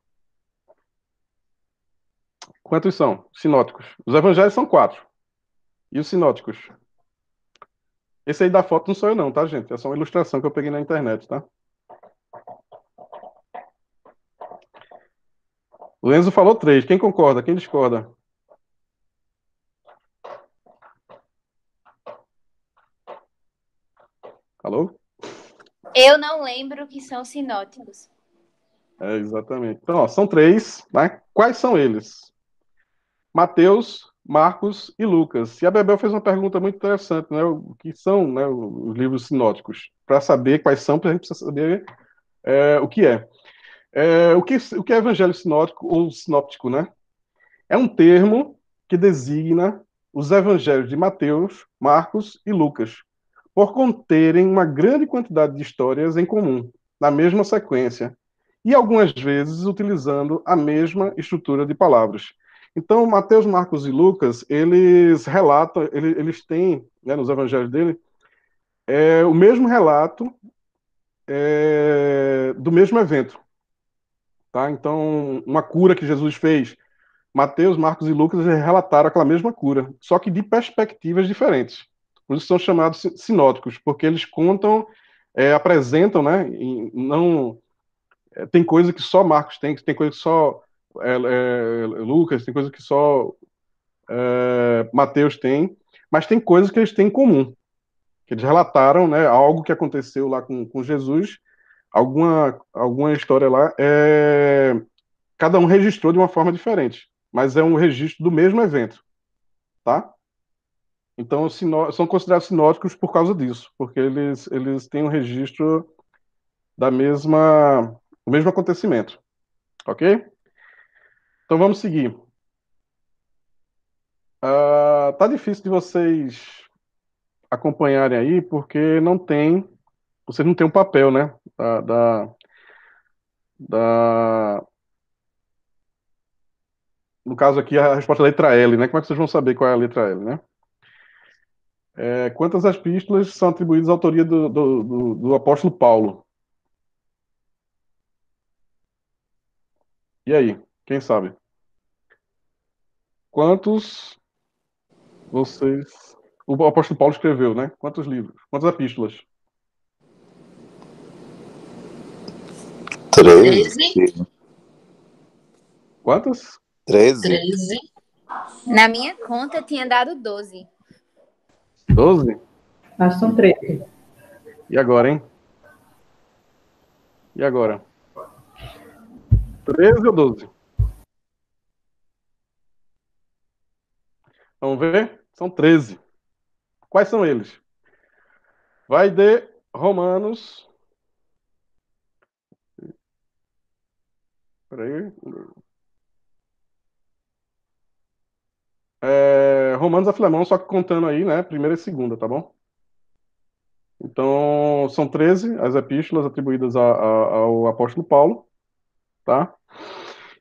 Quantos são sinóticos? Os evangelhos são 4. E os sinóticos? Esse aí da foto não sou eu não, tá, gente? É só uma ilustração que eu peguei na internet, tá? O Enzo falou 3. Quem concorda? Quem discorda? Alô? Eu não lembro o que são sinóticos. Exatamente. Então, ó, são 3, né? Quais são eles? Mateus, Marcos e Lucas. E a Bebel fez uma pergunta muito interessante, né? O que são, né, os livros sinóticos? Para saber quais são, a gente precisa saber o que é. O que é evangelho sinótico ou sinóptico, né? É um termo que designa os evangelhos de Mateus, Marcos e Lucas, por conterem uma grande quantidade de histórias em comum, na mesma sequência, e algumas vezes utilizando a mesma estrutura de palavras. Então, Mateus, Marcos e Lucas, eles relatam, eles têm, né, nos evangelhos dele, o mesmo relato do mesmo evento. Tá? Então, uma cura que Jesus fez, Mateus, Marcos e Lucas relataram aquela mesma cura, só que de perspectivas diferentes. Por isso são chamados sinóticos, porque eles contam, apresentam, né? Não, tem coisa que só Marcos tem coisa que só Lucas, tem coisa que só Mateus tem, mas tem coisas que eles têm em comum, que eles relataram, né? Algo que aconteceu lá com Jesus, alguma história lá, cada um registrou de uma forma diferente, mas é um registro do mesmo evento, tá? Então, são considerados sinóticos por causa disso, porque eles têm um registro do mesmo acontecimento, ok? Então, vamos seguir. Tá difícil de vocês acompanharem aí, porque vocês não têm um papel, né? No caso aqui, a resposta é a letra L, né? Como é que vocês vão saber qual é a letra L, né? Quantas epístolas são atribuídas à autoria do apóstolo Paulo? E aí, quem sabe? Quantos o apóstolo Paulo escreveu, né? Quantos livros? Quantas epístolas? 13. Quantas? 13. Na minha conta tinha dado 12. 12? Acho que são 13. E agora, hein? E agora? 13 ou 12? Vamos ver? São 13. Quais são eles? Vai de Romanos. Peraí. Romanos a Filemão, só que contando aí, né? Primeira e segunda, tá bom? Então, são 13 as epístolas atribuídas ao apóstolo Paulo, tá?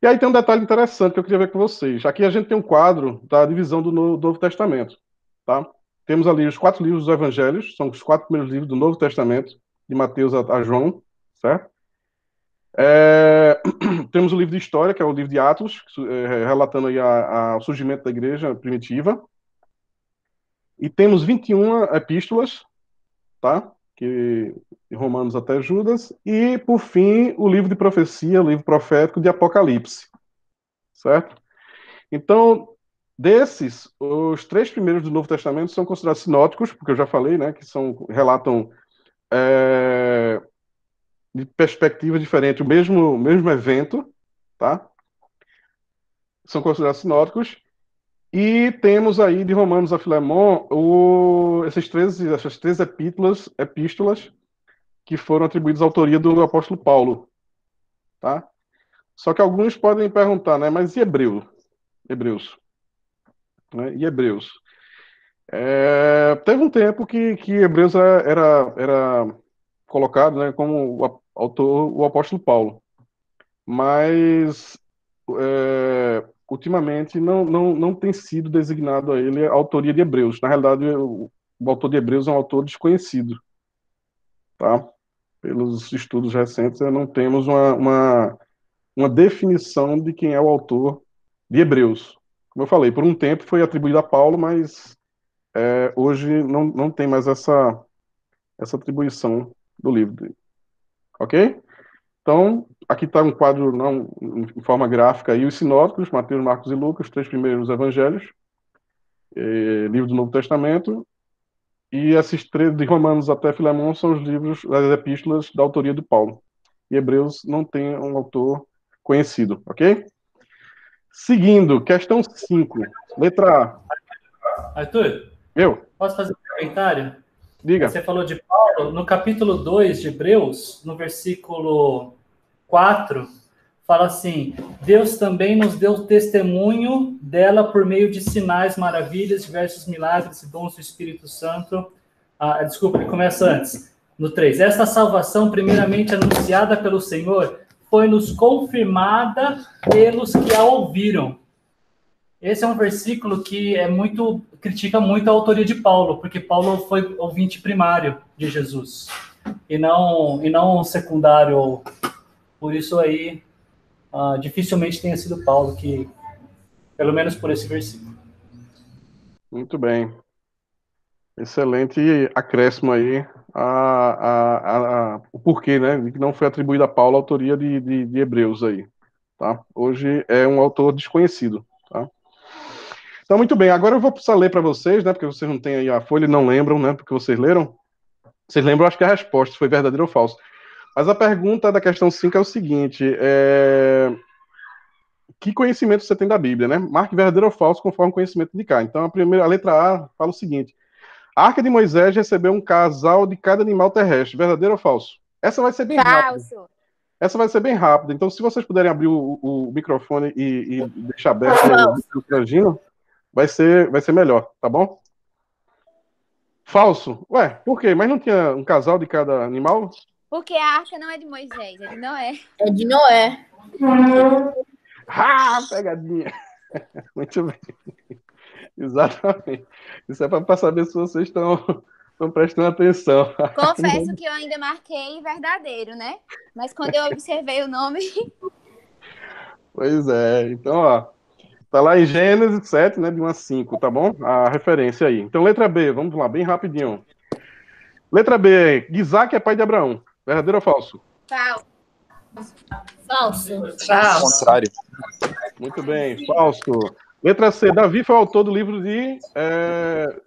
E aí tem um detalhe interessante que eu queria ver com vocês. Aqui a gente tem um quadro da divisão do Novo Testamento, tá? temos ali os 4 livros dos Evangelhos, são os 4 primeiros livros do Novo Testamento, de Mateus a João, certo? Temos o livro de História, que é o livro de Atos, relatando aí o surgimento da igreja primitiva. E temos 21 epístolas, tá? De Romanos até Judas. E, por fim, o livro de profecia, o livro profético de Apocalipse, certo? Então, desses, os 3 primeiros do Novo Testamento são considerados sinóticos, porque eu já falei, né, que relatam de perspectiva diferente o mesmo evento, tá? São considerados sinóticos. E temos aí de Romanos a Filemon essas 3 epístolas que foram atribuídas à autoria do apóstolo Paulo, tá? Só que alguns podem perguntar, né, mas e Hebreus? Né? E Hebreus? Teve um tempo que Hebreus era colocado, né, como o autor, o apóstolo Paulo. Mas, ultimamente, não tem sido designado a ele a autoria de Hebreus. Na realidade, o autor de Hebreus é um autor desconhecido. Tá? Pelos estudos recentes, não temos uma definição de quem é o autor de Hebreus. Como eu falei, por um tempo foi atribuído a Paulo, mas hoje não tem mais essa atribuição do livro. Ok? Então, aqui está um quadro em forma gráfica aí, os sinóticos, Mateus, Marcos e Lucas, os 3 primeiros evangelhos, livro do Novo Testamento, e esses 3 de Romanos até Filemão são os livros, as epístolas da autoria de Paulo. E Hebreus não tem um autor conhecido, ok? Seguindo, questão 5, letra A. Arthur, Eu? posso fazer um comentário? Diga. Você falou de Paulo, no capítulo 2 de Hebreus, no versículo 4, fala assim: Deus também nos deu testemunho dela por meio de sinais, maravilhas, diversos milagres e dons do Espírito Santo. Desculpa, ele começa antes. No 3. Esta salvação, primeiramente anunciada pelo Senhor, foi-nos confirmada pelos que a ouviram. Esse é um versículo que critica muito a autoria de Paulo, porque Paulo foi ouvinte primário de Jesus, e não secundário. Por isso aí, dificilmente tenha sido Paulo que, pelo menos por esse versículo. Muito bem. Excelente acréscimo aí o porquê, né, de que não foi atribuída a Paulo a autoria de Hebreus aí, tá? Hoje é um autor desconhecido, tá? Então, muito bem, agora eu vou precisar ler para vocês, né, porque vocês não têm aí a folha e não lembram, né, porque vocês leram. Vocês lembram, acho que a resposta foi verdadeiro ou falso. Mas a pergunta da questão 5 é o seguinte, que conhecimento você tem da Bíblia, né? Marque verdadeiro ou falso conforme o conhecimento de cá. Então, a letra A fala o seguinte: a Arca de Moisés recebeu um casal de cada animal terrestre, verdadeiro ou falso? Essa vai ser bem rápida. Falso. Essa vai ser bem rápida. Então, se vocês puderem abrir o microfone e deixar aberto o frangino, vai ser melhor, tá bom? Falso. Ué, por quê? Mas não tinha um casal de cada animal? Porque a arca não é de Moisés, é de Noé. É de Noé. Pegadinha. Muito bem. Exatamente. Isso é para saber se vocês estão prestando atenção. Confesso que eu ainda marquei verdadeiro, né? Mas quando eu observei o nome... Pois é. Então, ó, tá lá em Gênesis 7, né, de 1 a 5, tá bom? A referência aí. Então, letra B, vamos lá, bem rapidinho. Letra B, Isaac é pai de Abraão. Verdadeiro ou falso? Falso. Falso. Falso. Contrário. Muito bem, falso. Letra C, Davi foi o autor do livro de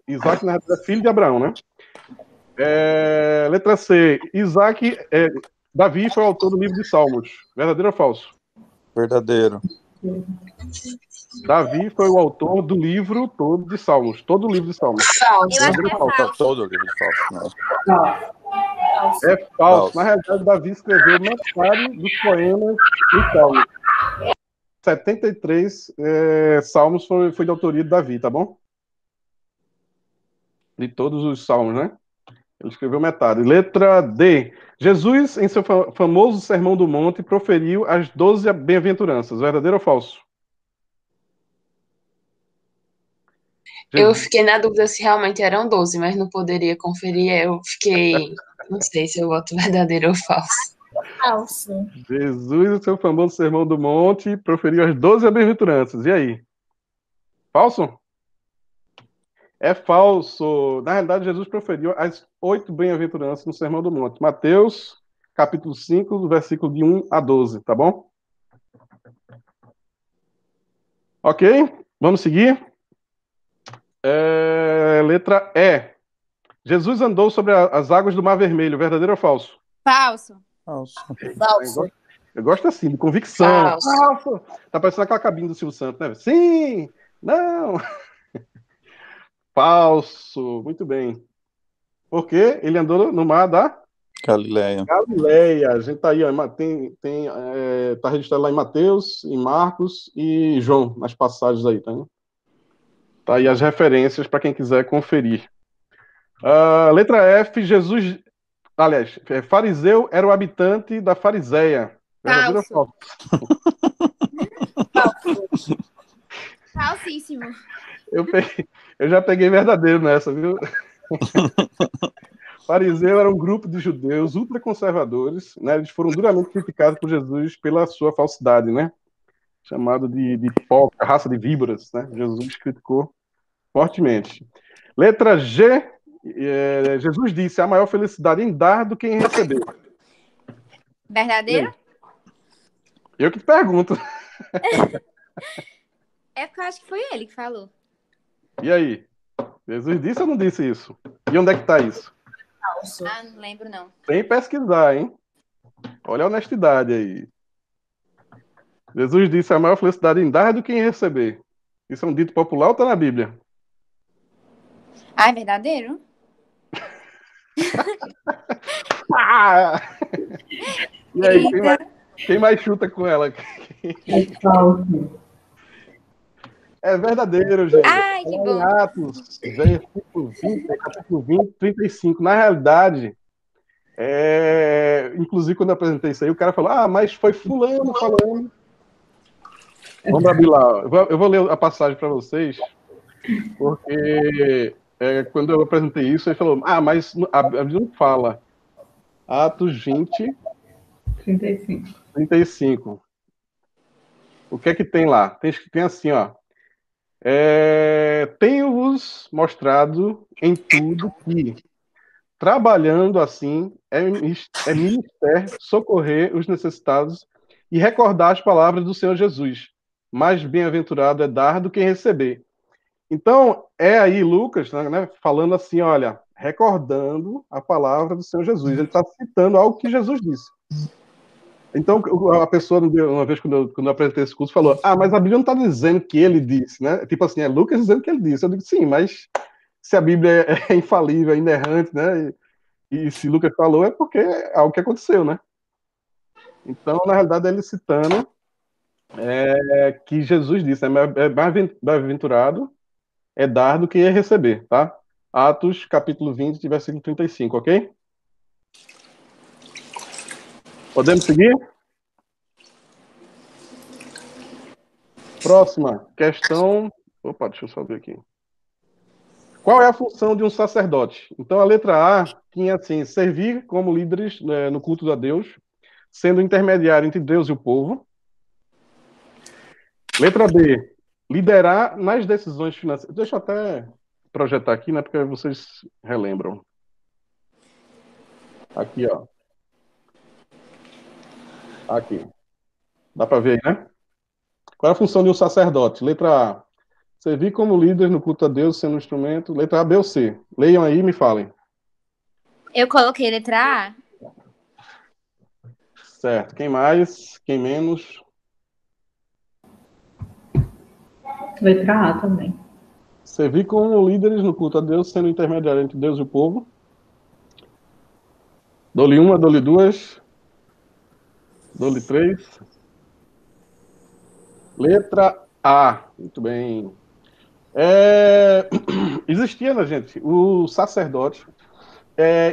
Isaac, na realidade, é filho de Abraão, né? Letra C, Davi foi o autor do livro de Salmos. Verdadeiro ou falso? Verdadeiro. Davi foi o autor do livro todo de Salmos. Todo o livro de Salmos. Eu acho que é falso. Todo o livro de falso. É falso. Na realidade, Davi escreveu metade dos poemas de Salmos. 73 salmos foi de autoria de Davi, tá bom? De todos os salmos, né? Ele escreveu metade. Letra D. Jesus, em seu famoso Sermão do Monte, proferiu as 12 bem-aventuranças. Verdadeiro ou falso? Eu fiquei na dúvida se realmente eram 12, mas não poderia conferir. Eu fiquei. Não sei se eu boto verdadeiro ou falso. Falso. Jesus, o seu famoso Sermão do Monte, proferiu as 12 bem-aventuranças. E aí? Falso? É falso. Na realidade, Jesus proferiu as 8 bem-aventuranças no Sermão do Monte. Mateus, capítulo 5, do versículo de 1 a 12, tá bom? Ok? Vamos seguir? Letra E. Jesus andou sobre as águas do Mar Vermelho. Verdadeiro ou falso? Falso. Falso. Eu gosto assim, de convicção. Falso. Tá parecendo aquela cabine do Silvio Santos, né? Sim! Não! Falso. Muito bem. Por quê? Ele andou no mar da Galileia. Galileia. A gente tá aí, ó, tá registrado lá em Mateus, em Marcos e João, nas passagens aí, tá? Tá aí as referências para quem quiser conferir. Letra F, Jesus... Aliás, fariseu era o habitante da Fariseia. Verdadeiro ou Falso. falso? Falsíssimo. Eu já peguei verdadeiro nessa, viu? Fariseu era um grupo de judeus ultraconservadores, né? Eles foram duramente criticados por Jesus pela sua falsidade, né? Chamado de hipócrita, raça de víboras, né? Jesus criticou fortemente. Letra G, Jesus disse: a maior felicidade em dar do que em receber. Verdadeiro? Eu que te pergunto. É porque eu acho que foi ele que falou. E aí? Jesus disse ou não disse isso? E onde é que tá isso? Falso. Ah, não lembro, não. Sem pesquisar, hein? Olha a honestidade aí. Jesus disse: a maior felicidade em dar do que em receber. Isso é um dito popular ou tá na Bíblia? Ah, é verdadeiro? E aí, quem mais chuta com ela? É falso. É verdadeiro, gente. Ai, que Em bom. Atos, versículo 20, capítulo 20, 35. Na realidade, inclusive quando eu apresentei isso aí, o cara falou: mas foi fulano falando. Vamos abrir lá. Eu vou ler a passagem para vocês, porque quando eu apresentei isso, ele falou: mas a Bíblia não fala. Atos 20, 35. 35. O que é que tem lá? Tem assim, ó. Tenho-vos mostrado em tudo que, trabalhando assim, é menester socorrer os necessitados e recordar as palavras do Senhor Jesus. Mais bem-aventurado é dar do que receber. Então, aí Lucas, né, falando assim, olha, recordando a palavra do Senhor Jesus. Ele está citando algo que Jesus disse. Então, a pessoa, uma vez, quando eu apresentei esse curso, falou: mas a Bíblia não está dizendo que ele disse, né? Tipo assim, é Lucas dizendo que ele disse. Eu digo: sim, mas se a Bíblia é infalível, é inerrante, né? E se Lucas falou, é porque é algo que aconteceu, né? Então, na realidade, ele citando que Jesus disse: bem-aventurado é dar do que é receber, tá? Atos, capítulo 20, versículo 35, ok? Podemos seguir? Próxima questão. Opa, deixa eu só ver aqui. Qual é a função de um sacerdote? Então, a letra A tinha assim: servir como líderes no culto a Deus, sendo intermediário entre Deus e o povo. Letra B, liderar nas decisões financeiras. Deixa eu até projetar aqui, né? Porque vocês relembram. Aqui, ó. Aqui. Dá para ver aí, né? Qual é a função de um sacerdote? Letra A, servir como líder no culto a Deus, sendo um instrumento. Letra A, B ou C? Leiam aí e me falem. Eu coloquei letra A. Certo. Quem mais? Quem menos? Letra A também. Servir como líderes no culto a Deus, sendo intermediário entre Deus e o povo. Dou-lhe uma, dou-lhe duas. Dou-lhe três. Letra A. Muito bem. Existia, né, gente, o sacerdote.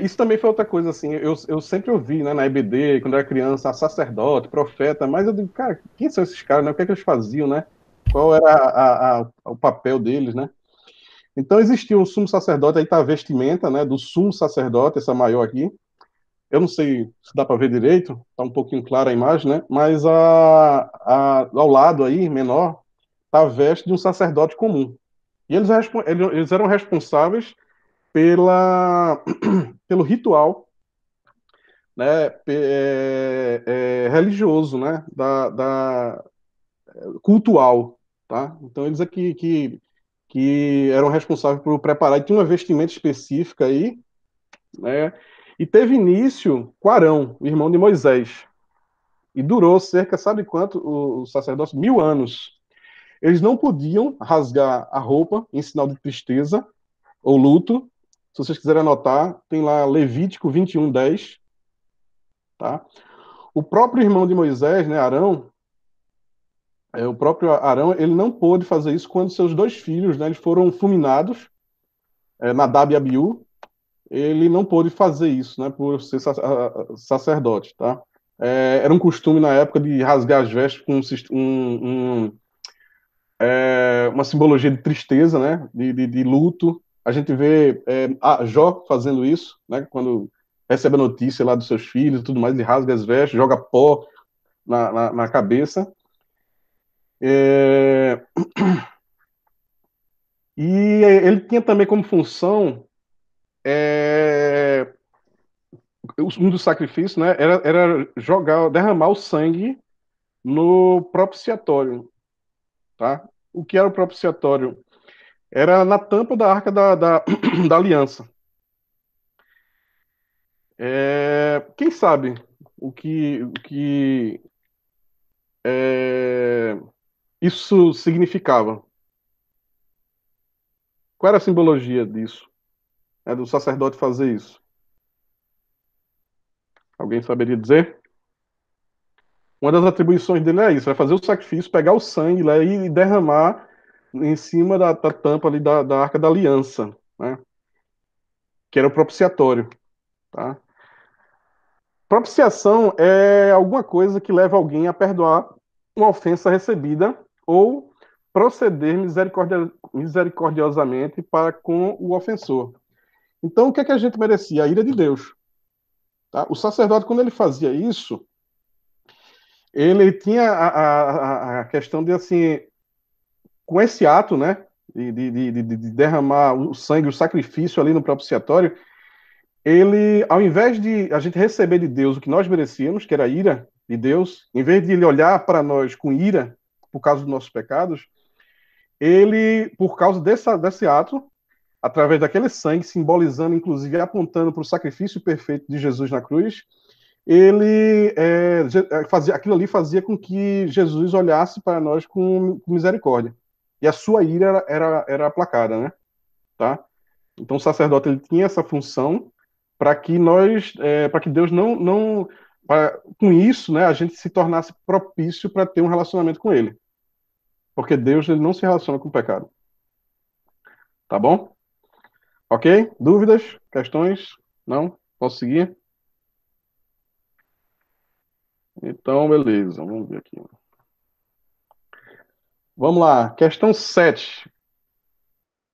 Isso também foi outra coisa, assim, eu sempre ouvi, né, na EBD, quando eu era criança, sacerdote, profeta, mas eu digo, cara, quem são esses caras, né? O que é que eles faziam, né? Qual era o papel deles, né? Então existia um sumo sacerdote, aí está a vestimenta, né, do sumo sacerdote, essa maior aqui. Eu não sei se dá para ver direito, está um pouquinho clara a imagem, né? Mas ao lado aí, menor, está a veste de um sacerdote comum. E eles eram responsáveis pelo ritual, né, religioso, né, cultual, tá? Então eles aqui que eram responsáveis por preparar, e tinha uma vestimenta específica aí, né? E teve início com Arão, o irmão de Moisés. E durou cerca, sabe quanto, o sacerdócio? 1000 anos. Eles não podiam rasgar a roupa em sinal de tristeza ou luto. Se vocês quiserem anotar, tem lá Levítico 21:10. Tá? O próprio irmão de Moisés, né, Arão, o próprio Arão, ele não pôde fazer isso quando seus 2 filhos, né, eles foram fulminados, Nadab e Abiú. Ele não pôde fazer isso, né, por ser sacerdote, tá? Era um costume na época de rasgar as vestes com uma simbologia de tristeza, né, de luto. A gente vê Jó fazendo isso, né, quando recebe a notícia lá dos seus filhos e tudo mais, ele rasga as vestes, joga pó na cabeça. E ele tinha também como função um dos sacrifícios, né, era derramar o sangue no propiciatório, tá? O que era o propiciatório? Era na tampa da arca da aliança. Quem sabe o que isso significava? Qual era a simbologia disso? Do sacerdote fazer isso? Alguém saberia dizer? Uma das atribuições dele é isso, vai fazer o sacrifício, pegar o sangue lá e derramar em cima da tampa ali da Arca da Aliança, né? Que era o propiciatório, tá? Propiciação é alguma coisa que leva alguém a perdoar uma ofensa recebida ou proceder misericordiosamente para com o ofensor. Então, o que é que a gente merecia? A ira de Deus. Tá? O sacerdote, quando ele fazia isso, ele tinha a questão de, assim, com esse ato, né, de derramar o sangue, o sacrifício ali no propiciatório, ele, ao invés de a gente receber de Deus o que nós merecíamos, que era a ira de Deus, em vez de ele olhar para nós com ira por causa dos nossos pecados, ele, por causa desse ato, através daquele sangue, simbolizando, inclusive, apontando para o sacrifício perfeito de Jesus na cruz, ele fazia, aquilo ali fazia com que Jesus olhasse para nós com misericórdia. E a sua ira era aplacada, né? Tá? Então o sacerdote ele tinha essa função para que para que Deus com isso, né, a gente se tornasse propício para ter um relacionamento com Ele, porque Deus ele não se relaciona com o pecado. Tá bom? Ok? Dúvidas? Questões? Não? Posso seguir? Então, beleza. Vamos ver aqui. Vamos lá. Questão 7.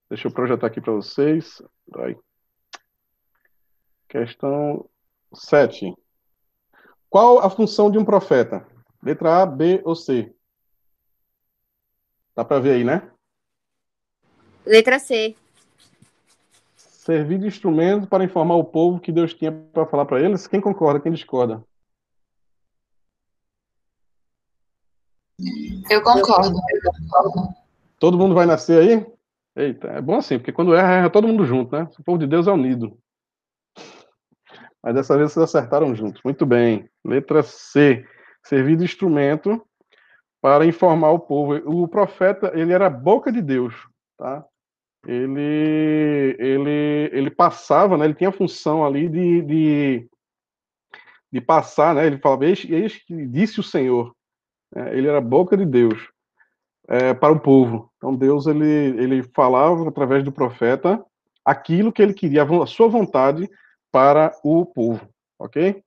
Deixa eu projetar aqui para vocês. Vai. Questão 7. Qual a função de um profeta? Letra A, B ou C? Dá para ver aí, né? Letra C. Servir de instrumento para informar o povo que Deus tinha para falar para eles. Quem concorda, quem discorda? Eu concordo. Todo mundo vai nascer aí? Eita, é bom assim, porque quando erra todo mundo junto, né? O povo de Deus é unido. Mas dessa vez vocês acertaram juntos. Muito bem. Letra C. Servir de instrumento para informar o povo. O profeta, ele era a boca de Deus, tá? Ele passava, né? Ele tinha a função ali de passar, né? Ele falava, eis que disse o Senhor. Ele era a boca de Deus para o povo. Então Deus, ele falava através do profeta aquilo que ele queria, a sua vontade para o povo, ok?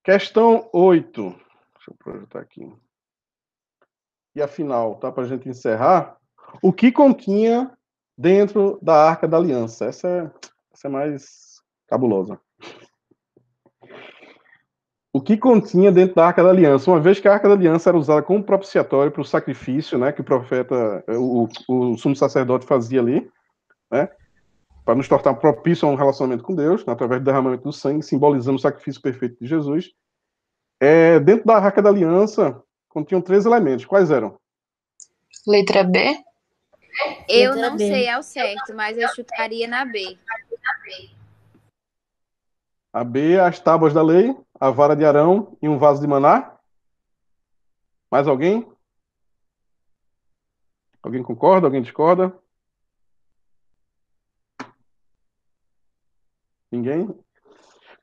Questão 8. Deixa eu projetar aqui. E afinal, tá? Para a gente encerrar. O que continha dentro da Arca da Aliança? Essa é mais cabulosa. O que continha dentro da Arca da Aliança? Uma vez que a Arca da Aliança era usada como propiciatório para o sacrifício, né, que o profeta, o sumo sacerdote fazia ali, né, para nos tornar propício a um relacionamento com Deus, né, através do derramamento do sangue, simbolizando o sacrifício perfeito de Jesus. Dentro da Arca da Aliança, continham 3 elementos. Quais eram? Letra B? Eu Letra não B. sei ao certo, mas eu chutaria na B. A B, as tábuas da lei, a vara de Arão e um vaso de maná. Mais alguém? Alguém concorda? Alguém discorda? Ninguém?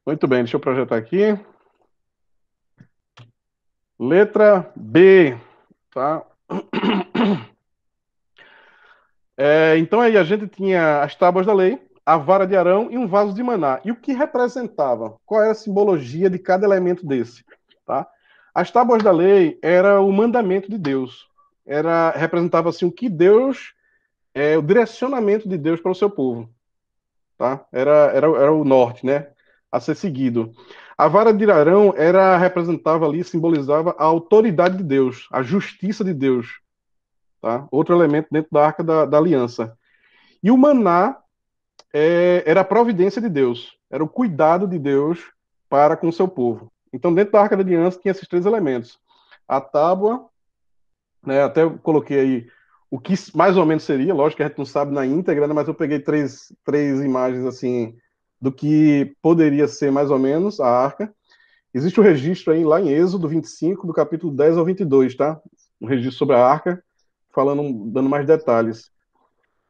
Muito bem, deixa eu projetar aqui. Letra B, tá? Então aí a gente tinha as tábuas da lei, a vara de Arão e um vaso de maná. E o que representava? Qual era a simbologia de cada elemento desse? Tá? As tábuas da lei era o mandamento de Deus. Representava assim o que Deus, o direcionamento de Deus para o seu povo. Tá? Era o norte, né? A ser seguido. A vara de Arão representava ali, simbolizava a autoridade de Deus, a justiça de Deus. Tá? Outro elemento dentro da Arca da Aliança. E o maná era a providência de Deus, era o cuidado de Deus para com o seu povo. Então, dentro da Arca da Aliança tinha esses 3 elementos. A tábua, né, até eu coloquei aí o que mais ou menos seria, lógico que a gente não sabe na íntegra, né, mas eu peguei três imagens assim do que poderia ser mais ou menos a arca. Existe o registro aí lá em Êxodo 25, do capítulo 10 ao 22, tá? Um registro sobre a arca, dando mais detalhes.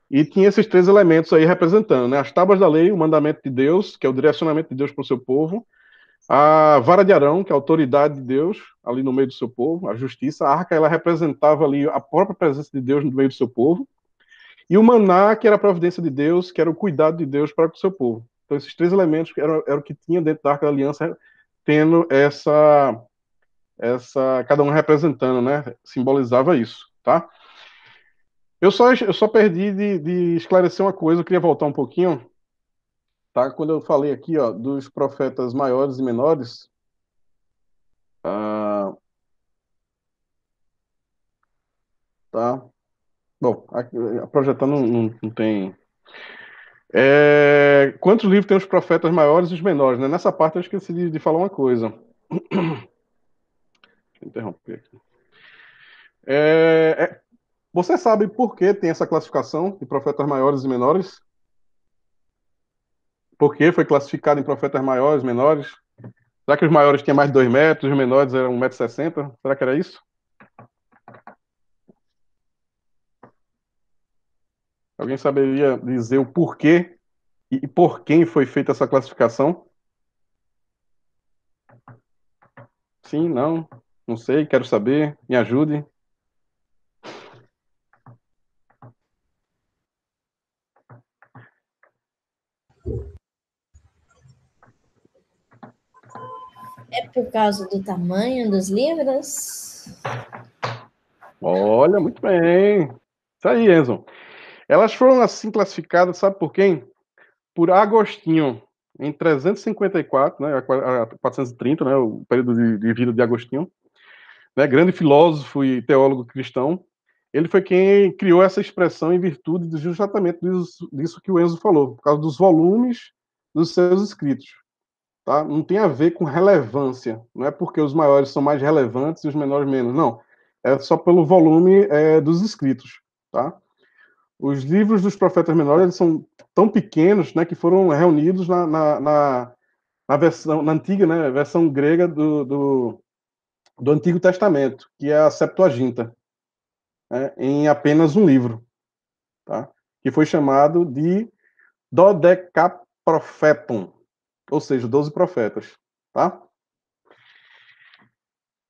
E tinha esses 3 elementos aí representando, né? As tábuas da lei, o mandamento de Deus, que é o direcionamento de Deus para o seu povo. A vara de Arão, que é a autoridade de Deus, ali no meio do seu povo. A justiça. A arca, ela representava ali a própria presença de Deus no meio do seu povo. E o maná, que era a providência de Deus, que era o cuidado de Deus para com o seu povo. Então, esses 3 elementos eram o que tinha dentro da Arca da Aliança, tendo cada um representando, né? Simbolizava isso, tá? Eu só perdi de esclarecer uma coisa, eu queria voltar um pouquinho, tá? Quando eu falei aqui, ó, dos profetas maiores e menores, tá? Bom, projetando não tem... quantos livros tem os profetas maiores e os menores, né? Nessa parte eu esqueci de falar uma coisa. Deixa eu interromper aqui. Você sabe por que tem essa classificação de profetas maiores e menores? Por que foi classificado em profetas maiores e menores? Será que os maiores tinham mais de 2 metros, os menores eram 1,60 m? Será que era isso? Alguém saberia dizer o porquê e por quem foi feita essa classificação? Sim, não? Não sei, quero saber. Me ajude. É por causa do tamanho dos livros? Olha, muito bem. Isso aí, Enzo. Elas foram assim classificadas, sabe por quem? Por Agostinho, em 354, né, a 430, né, o período de vida de Agostinho, né, grande filósofo e teólogo cristão. Ele foi quem criou essa expressão em virtude justamente disso que o Enzo falou, por causa dos volumes dos seus escritos. Tá? Não tem a ver com relevância, não é porque os maiores são mais relevantes e os menores menos, não. É só pelo volume dos escritos. Tá? Os livros dos profetas menores eles são tão pequenos, né, que foram reunidos na versão na antiga, né, versão grega do Antigo Testamento, que é a Septuaginta, né, em apenas um livro, tá? Que foi chamado de Dodecaprofeton, ou seja, 12 profetas, tá?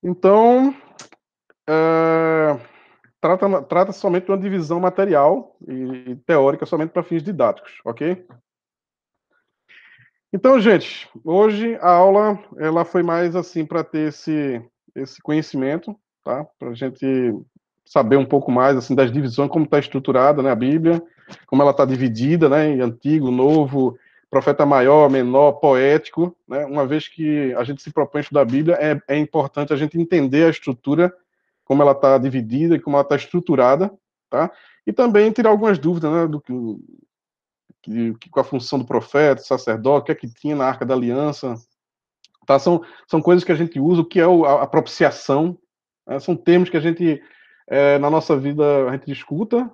Então, trata somente de uma divisão material e teórica somente para fins didáticos, ok? Então, gente, hoje a aula ela foi mais assim para ter esse conhecimento, tá? Para a gente saber um pouco mais assim das divisões, como está estruturada, né, a Bíblia, como ela está dividida, né, em Antigo, Novo, profeta maior, menor, poético, né, uma vez que a gente se propõe a estudar a Bíblia, é importante a gente entender a estrutura, como ela está dividida e como ela está estruturada, tá? E também tirar algumas dúvidas, né, com a função do profeta, do sacerdote, o que é que tinha na Arca da Aliança, tá? São coisas que a gente usa, o que é a propiciação, né? São termos que a gente, na nossa vida, a gente escuta,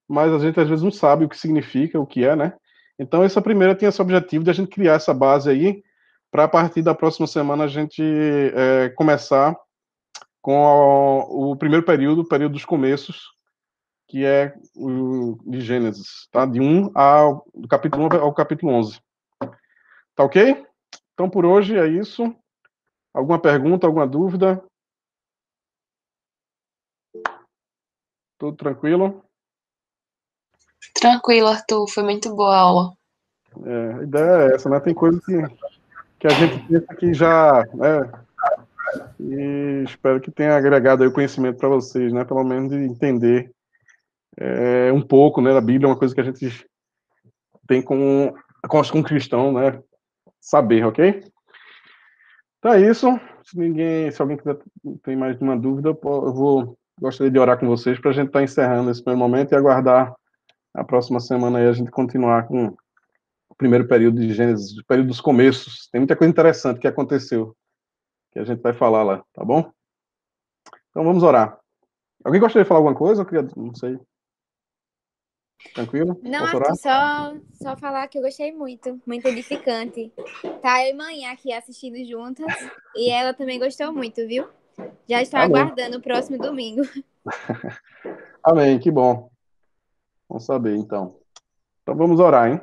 mas a gente às vezes não sabe o que significa, o que é, né? Então, essa primeira tem esse objetivo de a gente criar essa base aí, para a partir da próxima semana a gente começar com o primeiro período, o período dos começos, que é o de Gênesis, tá? Do capítulo 1 ao capítulo 11. Tá ok? Então, por hoje é isso. Alguma pergunta, alguma dúvida? Tudo tranquilo? Tranquilo, Arthur. Foi muito boa a aula. A ideia é essa, né? Tem coisas que a gente pensa que já, né? E espero que tenha agregado aí o conhecimento para vocês, né? Pelo menos de entender um pouco, né, da Bíblia, uma coisa que a gente tem como cristão, né? Saber, ok? Então é isso. Se alguém tem mais uma dúvida, gostaria de orar com vocês para a gente estar encerrando esse primeiro momento e aguardar a próxima semana aí a gente continuar com o primeiro período de Gênesis, o período dos começos. Tem muita coisa interessante que aconteceu, que a gente vai falar lá, tá bom? Então vamos orar. Alguém gostaria de falar alguma coisa? Eu queria, não sei. Tranquilo? Não, Posso orar? Arthur, só falar que eu gostei muito, muito edificante. Tá eu e mãe aqui assistindo juntas e ela também gostou muito, viu? Já estou Amém. aguardando o próximo domingo. Amém, que bom. Vamos saber, então. Então vamos orar, hein?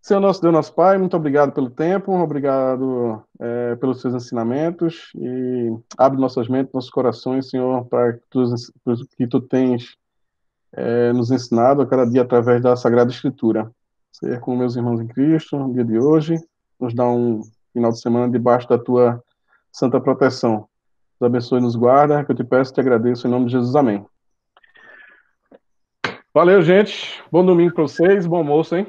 Senhor nosso Deus, nosso Pai, muito obrigado pelo tempo, obrigado pelos seus ensinamentos e abre nossas mentes, nossos corações, Senhor, para que tu tens nos ensinado a cada dia através da Sagrada Escritura. Ser com meus irmãos em Cristo, no dia de hoje, nos dá um final de semana debaixo da tua santa proteção. Nos abençoe e nos guarda, que eu te peço e te agradeço em nome de Jesus. Amém. Valeu, gente. Bom domingo para vocês, bom almoço, hein?